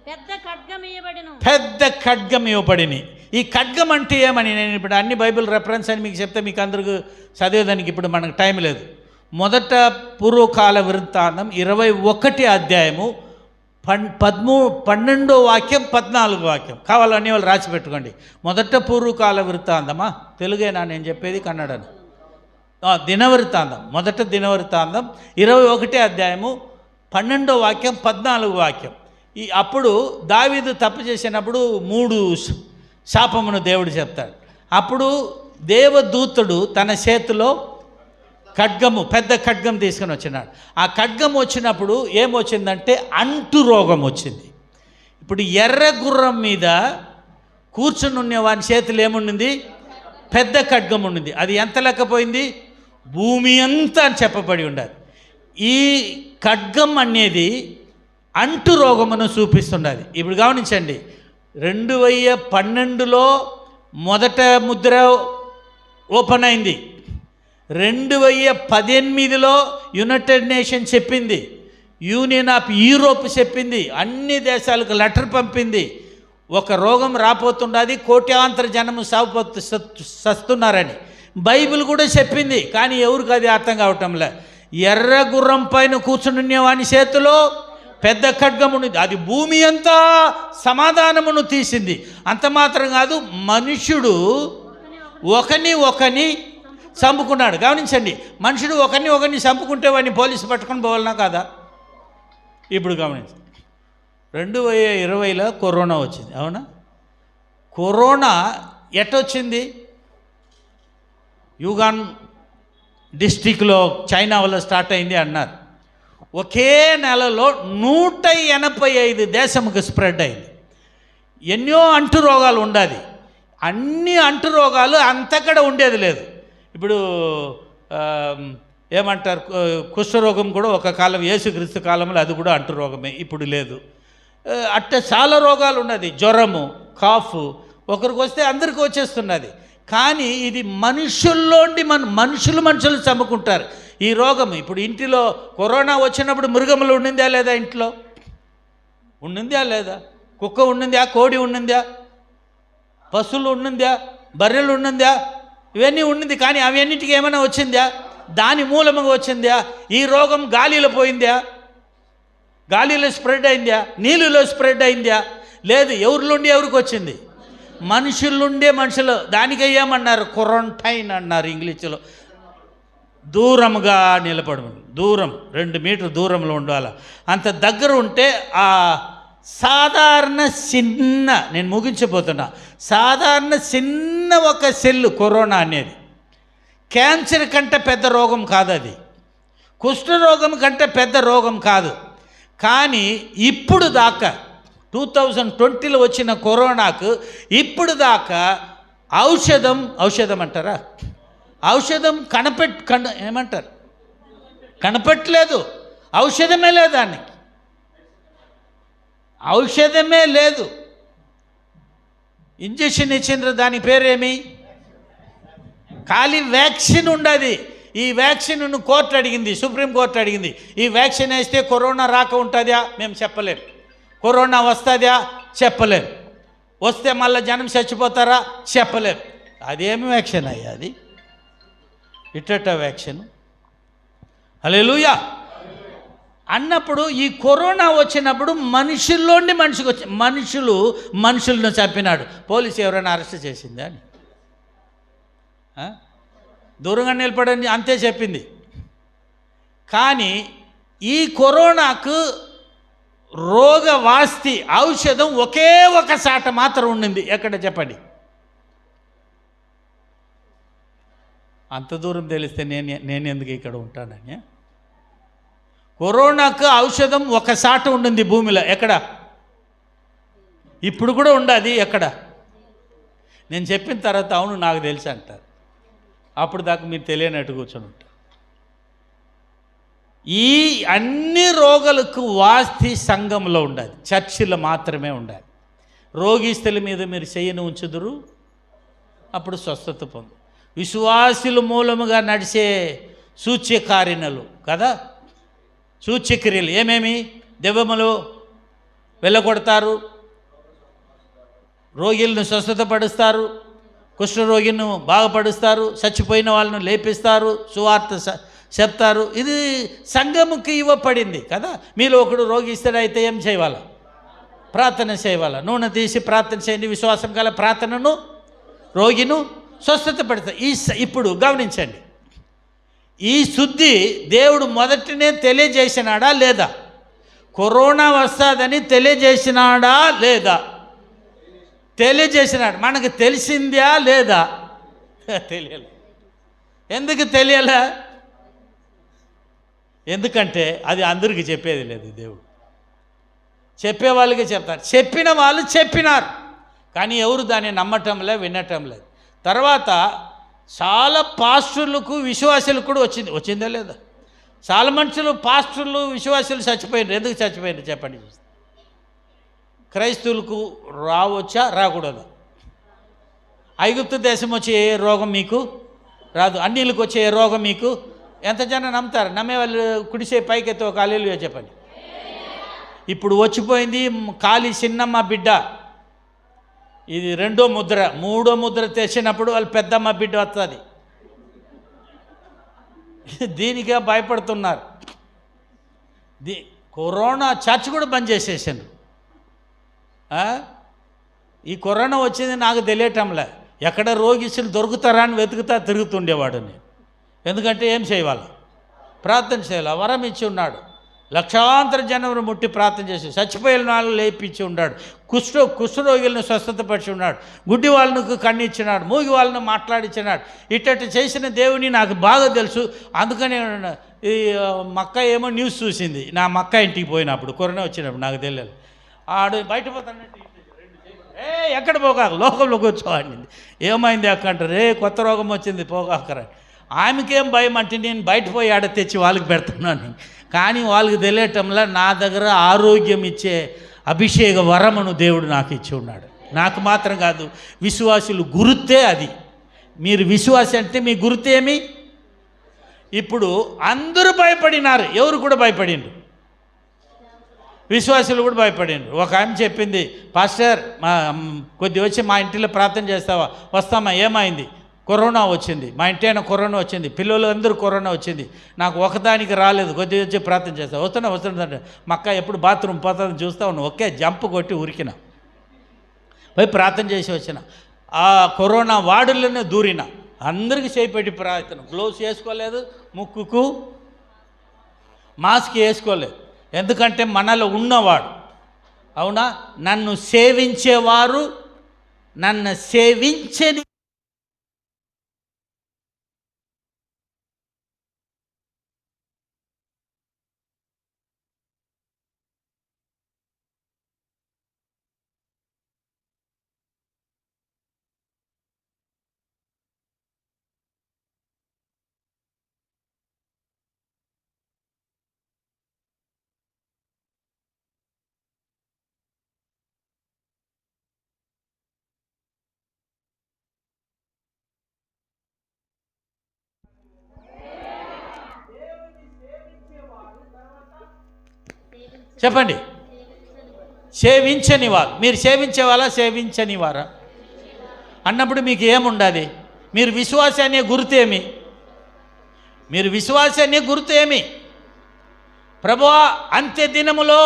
పెద్ద ఖడ్గం ఇవ్వబడిను. పెద్ద ఖడ్గం ఇవ్వబడిని. ఈ ఖడ్గం అంటే ఏమని నేను ఇప్పుడు అన్ని బైబిల్ రెఫరెన్స్ అని మీకు చెప్తే మీకు అందరికీ చదివేదానికి ఇప్పుడు మనకు టైం లేదు. మొదట పూర్వకాల వృత్తాంతం 21 అధ్యాయము 12వ వాక్యం 14వ వాక్యం కావాలని వాళ్ళు రాసి పెట్టుకోండి. మొదట పూర్వకాల వృత్తాంతమా తెలుగేనా నేను చెప్పేది? కన్నడను. దినవృత్తాంతం, మొదట దినవృత్తాంతం 21 అధ్యాయము 12వ వాక్యం 14వ వాక్యం. అప్పుడు దావీదు తప్పు చేసినప్పుడు 3 శాపమును దేవుడు చెప్తాడు. అప్పుడు దేవదూతుడు తన చేతిలో ఖడ్గము, పెద్ద ఖడ్గం తీసుకొని వచ్చినాడు. ఆ ఖడ్గం వచ్చినప్పుడు ఏమొచ్చిందంటే అంటు రోగం వచ్చింది. ఇప్పుడు ఎర్ర గుర్రం మీద కూర్చుని ఉన్న వాని చేతులు ఏముండింది? పెద్ద ఖడ్గం ఉండింది. అది ఎంత లెక్కపోయింది? భూమి అంతా అని చెప్పబడి ఉండాలి. ఈ ఖడ్గం అనేది అంటు రోగమును చూపిస్తున్నది. ఇప్పుడు గమనించండి, 2012లో మొదట ముద్ర ఓపెన్ అయింది. 2018లో యునైటెడ్ నేషన్ చెప్పింది, యూనియన్ ఆఫ్ యూరోప్ చెప్పింది, అన్ని దేశాలకు లెటర్ పంపింది. ఒక రోగం రాపోతుండది, కోట్యాంతర జనము సస్తున్నారని బైబిల్ కూడా చెప్పింది. కానీ ఎవరికి అది అర్థం కావటంలే. ఎర్ర గుర్రం పైన కూర్చుని వాని చేతిలో పెద్ద ఖడ్గం ఉన్నది. అది భూమి అంతా సమాధానమును తీసింది. అంత మాత్రం కాదు, మనుషుడు ఒకని చంపుకున్నాడు. గమనించండి, మనుషుడు ఒకరిని చంపుకుంటే వాడిని పోలీసు పట్టుకొని పోవాలన్నా కాదా? ఇప్పుడు గమనించండి, 2020లో కరోనా వచ్చింది. అవునా? కరోనా ఎట్టొచ్చింది? యుగాన్ డిస్టిక్లో చైనా వల్ల స్టార్ట్ అయింది అన్నారు. ఒకే నెలలో 185 దేశముకు స్ప్రెడ్ అయింది. ఎన్నో అంటు రోగాలు ఉండాలి. అన్ని అంటు రోగాలు అంతక్కడ ఉండేది లేదు. ఇప్పుడు ఏమంటారు, కుష్ఠరోగం కూడా ఒక కాలం యేసుక్రీస్తు కాలంలో అది కూడా అంటు రోగమే, ఇప్పుడు లేదు. అట్ట చాలా రోగాలు ఉన్నది. జ్వరము, కాఫ్ ఒకరికి వస్తే అందరికీ వచ్చేస్తున్నది. కానీ ఇది మనుషుల్లోండి మనుషులు చంపుకుంటారు ఈ రోగం. ఇప్పుడు ఇంటిలో కరోనా వచ్చినప్పుడు మృగములు ఉండిందా లేదా? ఇంట్లో ఉండిందా లేదా? కుక్క ఉండిందా? కోడి ఉండిందా? పశువులు ఉండిందా? బర్రెలు ఉండిందా? ఇవన్నీ ఉండింది. కానీ అవన్నిటికీ ఏమైనా వచ్చిందా? దాని మూలముగా వచ్చిందా? ఈ రోగం గాలిలో పోయిందా? గాలిలో స్ప్రెడ్ అయిందా? నీళ్ళలో స్ప్రెడ్ అయిందా? లేదు. ఎవరిలోండి ఎవరికి వచ్చింది? మనుషులుండే మనుషులు. దానికి ఏమన్నారు? క్వారంటైన్ అన్నారు ఇంగ్లీష్లో. దూరంగా నిలబడమని, దూరం 2 మీటర్ దూరంలో ఉండాలి. అంత దగ్గర ఉంటే ఆ సాధారణ చిన్న, నేను ముగించిపోతున్నా, సాధారణ చిన్న ఒక సెల్లు కరోనా అనేది క్యాన్సర్ కంటే పెద్ద రోగం కాదు, అది కుష్ఠరోగం కంటే పెద్ద రోగం కాదు. కానీ ఇప్పుడు దాకా 2020లో వచ్చిన కరోనాకు ఇప్పుడు దాకా ఔషధం అంటారా? ఔషధం ఏమంటారు? కనపెట్టలేదు. ఔషధమే లేదు, దానికి ఔషధమే లేదు. ఇంజెక్షన్ ఇచ్చిండ్రు, దాని పేరేమి? ఖాళీ వ్యాక్సిన్ ఉండదు. ఈ వ్యాక్సిన్ను కోర్టు అడిగింది, సుప్రీంకోర్టు అడిగింది, ఈ వ్యాక్సిన్ వేస్తే కరోనా రాక ఉంటుందా? మేము చెప్పలేం. కరోనా వస్తుందా? చెప్పలేం. వస్తే మళ్ళీ జనం చచ్చిపోతారా? చెప్పలేం. అదేమి వ్యాక్సిన్ అయ్యా అది? ఇట్టట వ్యాక్సిన్. హల్లెలూయా అన్నప్పుడు ఈ కరోనా వచ్చినప్పుడు మనుషుల్లోండి మనిషికి వచ్చి మనుషులను చంపినాడు. పోలీసు ఎవరైనా అరెస్ట్ చేసిందా అని దూరంగా నిలబడండి అంతే చెప్పింది. కానీ ఈ కరోనాకు రోగవాస్తి ఔషధం ఒకే ఒక సాట మాత్రం ఉండింది. ఎక్కడ చెప్పండి? అంత దూరం తెలిస్తే నేను ఎందుకు ఇక్కడ ఉంటానని. కరోనాకు ఔషధం ఒక సాట ఉండింది భూమిలో. ఎక్కడ? ఇప్పుడు కూడా ఉండదు. ఎక్కడ? నేను చెప్పిన తర్వాత అవును నాకు తెలుసు అంటారు. అప్పుడు దాకా మీరు తెలియనట్టు కూర్చొని ఉంటారు. ఈ అన్ని రోగాలకు వాస్తి సంఘంలో ఉండాలి, చర్చిలో మాత్రమే ఉండాలి. రోగిస్తుల మీద మీరు చెయ్యను ఉంచుదురు, అప్పుడు స్వస్థత పొందు. విశ్వాసుల మూలముగా నడిచే సూచ్యకార్యలు కదా, సూచ్యక్రియలు ఏమేమి? దెవ్వములు వెళ్ళగొడతారు, రోగిలను స్వస్థతపరుస్తారు, కుష్ఠరోగిను బాగుపరుస్తారు, చచ్చిపోయిన వాళ్ళను లేపిస్తారు, సువార్త చెప్తారు. ఇది సంఘముకి ఇవ్వబడింది కదా. మీలో ఒకడు రోగిస్తాడైతే ఏం చేయాలి? ప్రార్థన చేయాలి. నూనె తీసి ప్రార్థన చేయండి. విశ్వాసం గల ప్రార్థనను రోగిను స్వస్థతపడతాయి. ఇప్పుడు గమనించండి, ఈ శుద్ధి దేవుడు మొదటినే తెలియజేసినాడా లేదా? కరోనా వస్తుందని తెలియజేసినాడా లేదా? తెలియజేసినాడు. మనకు తెలిసిందా లేదా? తెలియలే. ఎందుకు తెలియలే? ఎందుకంటే అది అందరికీ చెప్పేది లేదు. దేవుడు చెప్పే వాళ్ళకి చెప్తారు. చెప్పిన వాళ్ళు చెప్పినారు, కానీ ఎవరు దాన్ని నమ్మటంలే, వినటం లేదు. తర్వాత చాలా పాస్టర్లకు విశ్వాసులకు కూడా వచ్చిందా లేదా? చాలా మనుషులు పాస్టర్లు విశ్వాసులు చచ్చిపోయినారు. ఎందుకు చచ్చిపోయినారు చెప్పండి? క్రైస్తవులకు రావచ్చా రాకూడదు? ఐగుప్తు దేశం వచ్చే ఏ రోగం మీకు రాదు, అన్నిలకు వచ్చే ఏ రోగం మీకు? ఎంత జనం నమ్ముతారు? నమ్మే వాళ్ళు కుడిసే పైకెత్తి ఒక హల్లెలూయా చెప్పండి. ఇప్పుడు వచ్చిపోయింది ఖాళీ చిన్నమ్మ బిడ్డ, ఇది రెండో ముద్ర. మూడో ముద్ర తెచ్చినప్పుడు వాళ్ళు పెద్దమ్మ బిడ్డ వస్తుంది. దీనికే భయపడుతున్నారు. కరోనా చర్చ్ కూడా బంద్ చేసేసాను. ఈ కరోనా వచ్చింది నాకు తెలియటంలే. ఎక్కడ రోగిస్తులు దొరుకుతారా అని వెతుకుతా తిరుగుతుండేవాడిని. ఎందుకంటే ఏం చేయాలి? ప్రార్థన చేయాలి. వరం ఇచ్చి ఉన్నాడు. లక్షాంతర జనమును ముట్టి ప్రార్థన చేసి చచ్చిపోయిన వాళ్ళు లేపించి ఉన్నాడు. కుష్ఠరోగులను స్వస్థతపరిచి ఉన్నాడు. గుడ్డి వాళ్ళకు కన్నిచ్చినాడు, మూగి వాళ్ళను మాట్లాడించినాడు. ఇట్టటి చేసిన దేవుని నాకు బాగా తెలుసు. అందుకని ఈ మక్క ఏమో న్యూస్ చూసింది. నా మక్క ఇంటికి పోయినప్పుడు కరోనా వచ్చినప్పుడు నాకు తెలియదు. ఆడు బయట పోతానంటే ఎక్కడ పోగాక లోకంలో కూర్చోవాడింది. ఏమైంది అక్క అంటారు, కొత్త రోగం వచ్చింది పోగాకరా. ఆమెకేం భయం అంటే నేను బయట పోయి ఆడ తెచ్చి వాళ్ళకి పెడుతున్నాను. కానీ వాళ్ళకి తెలియటంలో నా దగ్గర ఆరోగ్యం ఇచ్చే అభిషేక వరమును దేవుడు నాకు ఇచ్చి ఉన్నాడు. నాకు మాత్రం కాదు, విశ్వాసులు గుర్తే అది. మీరు విశ్వాసి అంటే మీ గుర్తేమి? ఇప్పుడు అందరూ భయపడినారు. ఎవరు కూడా భయపడిండ్రు? విశ్వాసులు కూడా భయపడిండ్రు. ఒక ఆమె చెప్పింది, పాస్టర్ కొద్ది వచ్చి మా ఇంటిలో ప్రార్థన చేస్తావా? వస్తామా. ఏమైంది? కరోనా వచ్చింది, మా ఇంటి అయినా కరోనా వచ్చింది, పిల్లలు అందరూ కరోనా వచ్చింది, నాకు ఒకదానికి రాలేదు, కొద్దిగా వచ్చి ప్రార్థన చేస్తా. వస్తుందంటే మా అక్క ఎప్పుడు బాత్రూమ్ పోతుందని చూస్తా ఉన్నాను. ఒకే జంప్ కొట్టి ఉరికిన పోయి ప్రార్థన చేసి వచ్చిన. ఆ కరోనా వార్డుల్లోనే దూరిన. అందరికీ చేపెట్టి ప్రార్థన. గ్లోవ్స్ వేసుకోలేదు, ముక్కుకు మాస్క్ వేసుకోలేదు. ఎందుకంటే మనలో ఉన్నవాడు, అవునా, నన్ను సేవించేవారు, నన్ను సేవించని చెప్పండి. సేవించని వారు. మీరు సేవించే వాళ్ళ సేవించని వారా అన్నప్పుడు మీకు ఏముండాలి? మీరు విశ్వాసాన్ని గుర్తేమి? మీరు విశ్వాసాన్ని గుర్తేమి? ప్రభువా అంత్య దినములో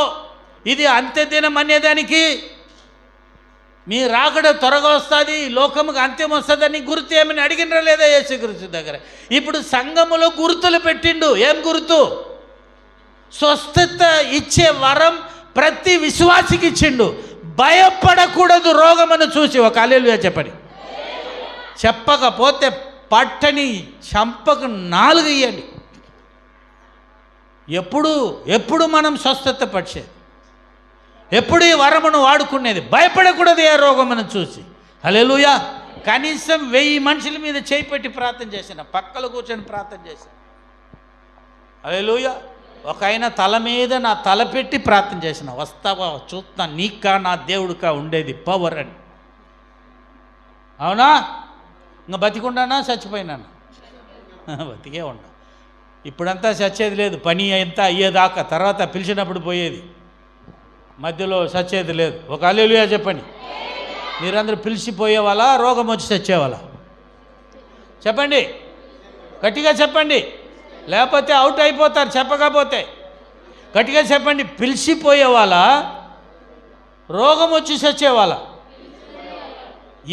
ఇది అంత్య దినం అనేదానికి మీ రాకడ త్వరగా వస్తుంది, లోకముకు అంత్యం వస్తుందని గుర్తు ఏమని అడిగినరా లేదా యేసుక్రీస్తు దగ్గర? ఇప్పుడు సంఘములో గుర్తులు పెట్టిండు. ఏం గుర్తు? స్వస్థత ఇచ్చే వరం ప్రతి విశ్వాసికి ఇచ్చిండు. భయపడకూడదు రోగమును చూసి. ఒక హల్లెలూయా చెప్పండి. చెప్పకపోతే పట్టని చంపకు 4 ఇయ్యండి. ఎప్పుడు మనం స్వస్థత పడిచేది? ఎప్పుడు ఈ వరమును వాడుకునేది? భయపడకూడదు ఏ రోగమును చూసి. హల్లెలూయా. కనీసం 1000 మనుషుల మీద చేయి పెట్టి ప్రార్థన చేసిన, పక్కలో కూర్చొని ప్రార్థన చేసిన. హల్లెలూయా. ఒక ఆయన తల మీద నా తల పెట్టి ప్రార్థన చేసిన, వస్తావా చూస్తా నీకా నా దేవుడికా ఉండేది పవర్ అని. అవునా? ఇంకా బతికుండానా చచ్చిపోయినాను? బతికే ఉన్నా. ఇప్పుడంతా చచ్చేది లేదు, పని అంతా అయ్యేదాకా. తర్వాత పిలిచినప్పుడు పోయేది, మధ్యలో చచ్చేది లేదు. ఒక హల్లెలూయా చెప్పండి. మీరందరూ పిలిచిపోయే వాళ్ళ, రోగం వచ్చి చచ్చేవాళ్ళ? చెప్పండి, గట్టిగా చెప్పండి, లేకపోతే అవుట్ అయిపోతారు. చెప్పకపోతే గట్టిగా చెప్పండి. పిలిచిపోయే వాళ్ళ, రోగం వచ్చి చచ్చేవాళ్ళ?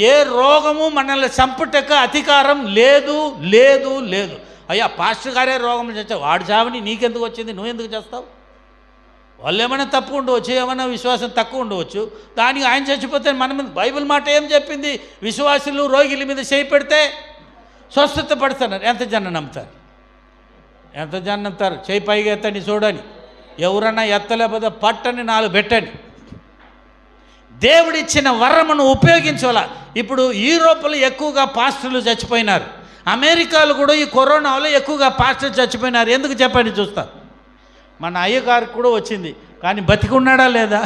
ఏ రోగము మనల్ని చంపుటకు అధికారం లేదు, లేదు, లేదు. అయ్యా పాస్టర్ గారే రోగం చచ్చావు, వాడు చావని నీకెందుకు వచ్చింది, నువ్వెందుకు చేస్తావు? వాళ్ళు ఏమైనా తప్పు ఉండవచ్చు, ఏమైనా విశ్వాసం తక్కువ ఉండవచ్చు, దానికి ఆయన చచ్చిపోతే మనం. బైబిల్ మాట ఏం చెప్పింది? విశ్వాసులు రోగిల మీద చేయి పెడితే స్వస్థత పడుతున్నారు. ఎంత జనం నమ్ముతారు? ఎంత జనం నమ్ముతారు? చేయి పైగా ఎత్తండి చూడని. ఎవరన్నా ఎత్తలేకపోతే పట్టని 4 పెట్టండి. దేవుడిచ్చిన వరమును ఉపయోగించాల. ఇప్పుడు యూరోప్లో ఎక్కువగా పాస్టర్లు చచ్చిపోయినారు. అమెరికాలో కూడా ఈ కరోనాలో ఎక్కువగా పాస్టర్లు చచ్చిపోయినారు. ఎందుకు చెప్పండి చూస్తా. మన అయ్యగారికి కూడా వచ్చింది, కానీ బతికి ఉన్నాడా లేదా?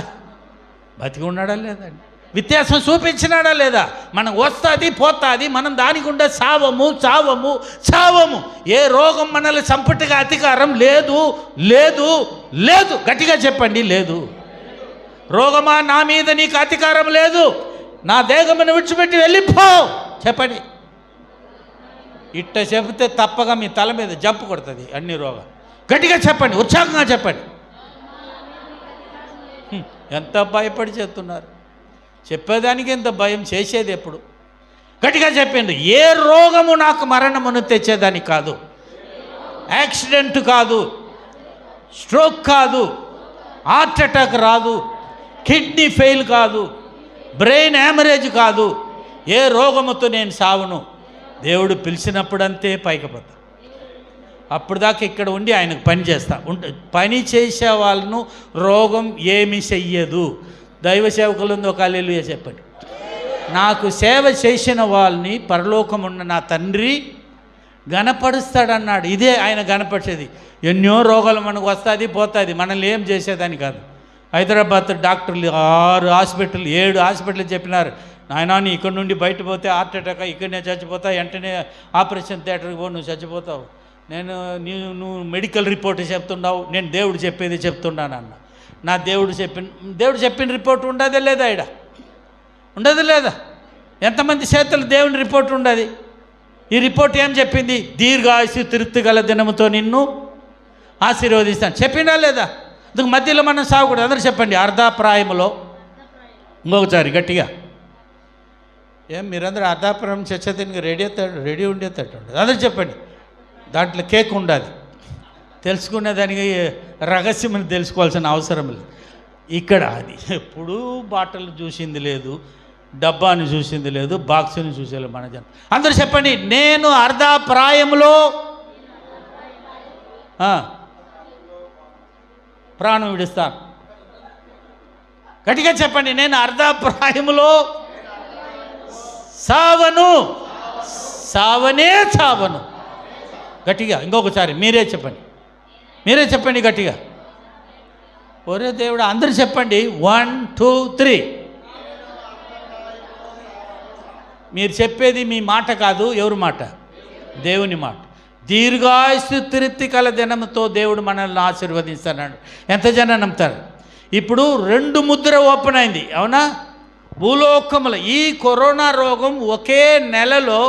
బతికి ఉన్నాడా లేదండి? వ్యత్యాసం చూపించినాడా లేదా? మనం వస్తుంది పోతుంది, మనం దానికి ఉండే చావము చావము చావము. ఏ రోగం మనల్ని చంపుటగా అధికారం లేదు, లేదు, లేదు. గట్టిగా చెప్పండి, లేదు. రోగమా నా మీద నీకు అధికారం లేదు, నా దేహమును విడిచిపెట్టి వెళ్ళిపో. చెప్పండి. ఇట్ట చెబితే తప్పగా మీ తల మీద జంపు కొడుతుంది అన్ని రోగాలు. గట్టిగా చెప్పండి, ఉత్సాహంగా చెప్పండి. ఎంత భయపడి చెప్తున్నారు? చెప్పేదానికి ఎంత భయం, చేసేది ఎప్పుడు? గట్టిగా చెప్పండి. ఏ రోగము నాకు మరణమును తెచ్చేదానికి కాదు, యాక్సిడెంట్ కాదు, స్ట్రోక్ కాదు, హార్ట్ అటాక్ రాదు, కిడ్నీ ఫెయిల్ కాదు, బ్రెయిన్ హ్యామరేజ్ కాదు. ఏ రోగముతో నేను సావును. దేవుడు పిలిచినప్పుడంతే పైకపోతా. అప్పుడు దాకా ఇక్కడ ఉండి ఆయనకు పని చేస్తా. పని చేసే వాళ్ళను రోగం ఏమి చెయ్యదు. దైవ సేవకులందు ఒక హల్లెలూయా చెప్పండి. నాకు సేవ చేసిన వాళ్ళని పరలోకమున్న నా తండ్రి గణపరుస్తాడన్నాడు. ఇదే ఆయన గణపరిచేది. ఎన్నో రోగాలు మనకు వస్తుంది పోతుంది, మనల్ని ఏం చేసేదని కాదు. హైదరాబాద్ డాక్టర్లు 6 హాస్పిటల్ 7 హాస్పిటల్ చెప్పినారు, నాయనా నీ ఇక్కడ నుండి బయట పోతే హార్ట్ అటాక్, ఇక్కడనే చచ్చిపోతా, వెంటనే ఆపరేషన్ థియేటర్కి పో, నువ్వు చచ్చిపోతావు. నువ్వు మెడికల్ రిపోర్ట్ చెప్తున్నావు, నేను దేవుడు చెప్పేది చెప్తున్నాను అన్న. నా దేవుడు చెప్పిన రిపోర్ట్ ఉండదే లేదా? ఇక్కడ ఉండదు లేదా? ఎంతమంది చేతులు దేవుని రిపోర్ట్ ఉండదు? ఈ రిపోర్ట్ ఏం చెప్పింది? దీర్ఘాయుసు తృప్తి గల దినముతో నిన్ను ఆశీర్వదిస్తాను చెప్పిందా లేదా? అందుకు మధ్యలో మనం సాగకూడదు. అందరూ చెప్పండి, అర్ధాప్రాయములో. ఇంకొకసారి గట్టిగా. మీరందరూ అర్ధాప్రాయం చచ్చతిని రెడీ ఉండేటట్టు ఉండదు. అందరూ చెప్పండి. దాంట్లో కేక్ ఉండాలి. తెలుసుకునే దానికి రహస్యం తెలుసుకోవాల్సిన అవసరం లేదు. ఇక్కడ అది ఎప్పుడూ బాటలు చూసింది లేదు, డబ్బాని చూసింది లేదు, బాక్స్ని చూసేది మన జనం. అందరూ చెప్పండి, నేను అర్ధాప్రాయంలో ప్రాణం విడుస్తాను. గట్టిగా చెప్పండి, నేను అర్ధాప్రాయములో సావను, సావనే చావను. గట్టిగా ఇంకొకసారి మీరే చెప్పండి గట్టిగా. ఒరే దేవుడు, అందరూ చెప్పండి. 1 2 3. మీరు చెప్పేది మీ మాట కాదు, ఎవరి మాట? దేవుని మాట. దీర్ఘాయుసు తృప్తి కల దినముతో దేవుడు మనల్ని ఆశీర్వదిస్తాడు. ఎంత జనం నమ్ముతారు? ఇప్పుడు 2 ముద్ర ఓపెన్ అయింది, అవునా? భూలోకముల ఈ కరోనా రోగం ఒకే నెలలో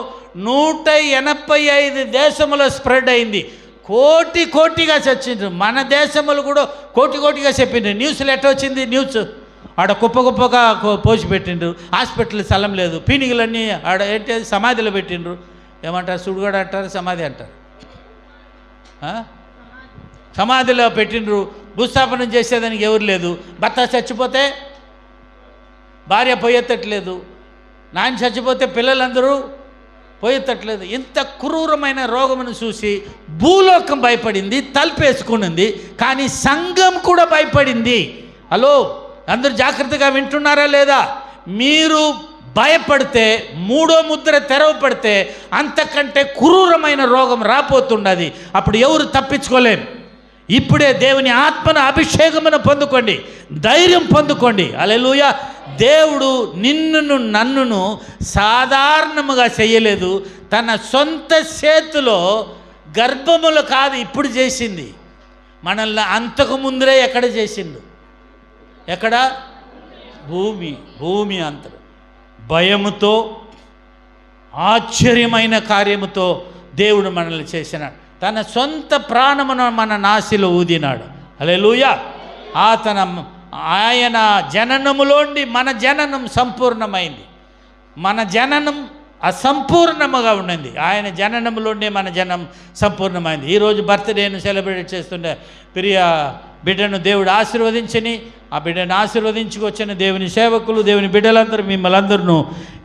185 దేశములో స్ప్రెడ్ అయింది. కోటిగా చచ్చిండ్రు. మన దేశములు కూడా కోటిగా చెప్పిండ్రు. న్యూస్లో ఎట్లా వచ్చింది? న్యూస్ ఆడ కుప్పగా పోసి పెట్టిండ్రు. హాస్పిటల్ స్థలం లేదు, పీనికలన్నీ ఆడ ఏంటి సమాధిలో పెట్టిండ్రు. ఏమంటారు? సుడుగడ అంటారు, సమాధి అంటారు. సమాధిలో పెట్టిండ్రు. భూస్థాపనం చేసేదానికి ఎవరు లేదు. భర్త చచ్చిపోతే భార్య పోయెత్తట్లేదు, నాయన చచ్చిపోతే పిల్లలందరూ పోయెత్తట్లేదు. ఇంత క్రూరమైన రోగమును చూసి భూలోకం భయపడింది, తలుపేసుకునింది. కానీ సంఘం కూడా భయపడింది. హలో, అందరూ జాగ్రత్తగా వింటున్నారా లేదా? మీరు భయపడితే, 3వ ముద్ర తెరవపడితే అంతకంటే క్రూరమైన రోగం రాపోతున్నది. అప్పుడు ఎవరు తప్పించుకోలేరు. ఇప్పుడే దేవుని ఆత్మను అభిషేకమును పొందుకోండి, ధైర్యం పొందుకోండి. హల్లెలూయా. దేవుడు నిన్నును నన్నును సాధారణముగా చేయలేదు. తన సొంత చేతిలో గర్భములు కాదు ఇప్పుడు చేసింది, మనల్ని అంతకు ముందరే ఎక్కడ చేసిండు? ఎక్కడ? భూమి అంతరు భయముతో ఆశ్చర్యమైన కార్యముతో దేవుడు మనల్ని చేసినాడు. తన సొంత ప్రాణమును మన నాసిలో ఊదినాడు. హల్లెలూయా. ఆయన జననములోండి మన జననం సంపూర్ణమైంది. మన జననం అసంపూర్ణముగా ఉండింది. ఆయన జననములోండి మన జనం సంపూర్ణమైంది. ఈరోజు బర్త్డేను సెలబ్రేట్ చేస్తుండే ప్రియ బిడ్డను దేవుడు ఆశీర్వదించని, ఆ బిడ్డను ఆశీర్వదించుకొచ్చిన దేవుని సేవకులు, దేవుని బిడ్డలందరూ, మిమ్మల్ని అందరూ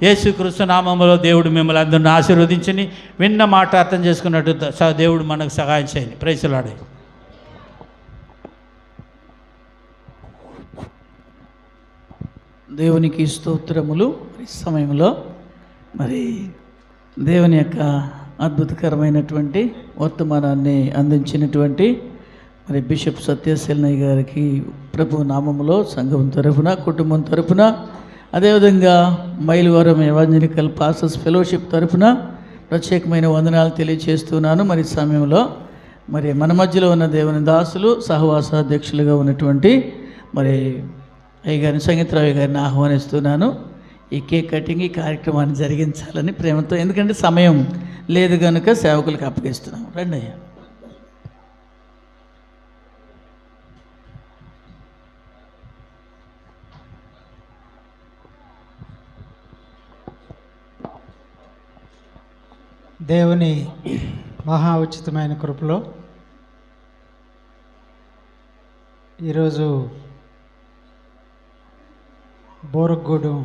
యేసుక్రీస్తు నామములో దేవుడు మిమ్మల్ని అందరిని ఆశీర్వదించని, విన్న మాట అర్థం చేసుకున్నట్టు దేవుడు మనకు సహాయం చేయండి. Praise the Lord. దేవునికి స్తోత్రములు. ఈ సమయంలో మరి దేవుని యొక్క అద్భుతకరమైనటువంటి వర్తమానాన్ని అందించినటువంటి మరి బిషప్ సత్యశీలనయ్య గారికి ప్రభు నామములో సంఘం తరఫున, కుటుంబం తరఫున, అదేవిధంగా మైలవరం ఎవాంజలికల్ పాస్టర్స్ ఫెలోషిప్ తరఫున ప్రత్యేకమైన వందనాలు తెలియజేస్తున్నాను. మరి సమయంలో మరి మన మధ్యలో ఉన్న దేవుని దాసులు, సహవాసాధ్యక్షులుగా ఉన్నటువంటి మరి అయ్యగారిని, సంగీతరావు గారిని ఆహ్వానిస్తున్నాను. ఈ కేక్ కటింగ్ ఈ కార్యక్రమాన్ని జరిగించాలని ప్రేమతో, ఎందుకంటే సమయం లేదు కనుక సేవకులకు అప్పగిస్తున్నాం. రండి అయ్యా. దేవుని మహా ఉచితమైన కృపలో ఈరోజు బోరగూడెం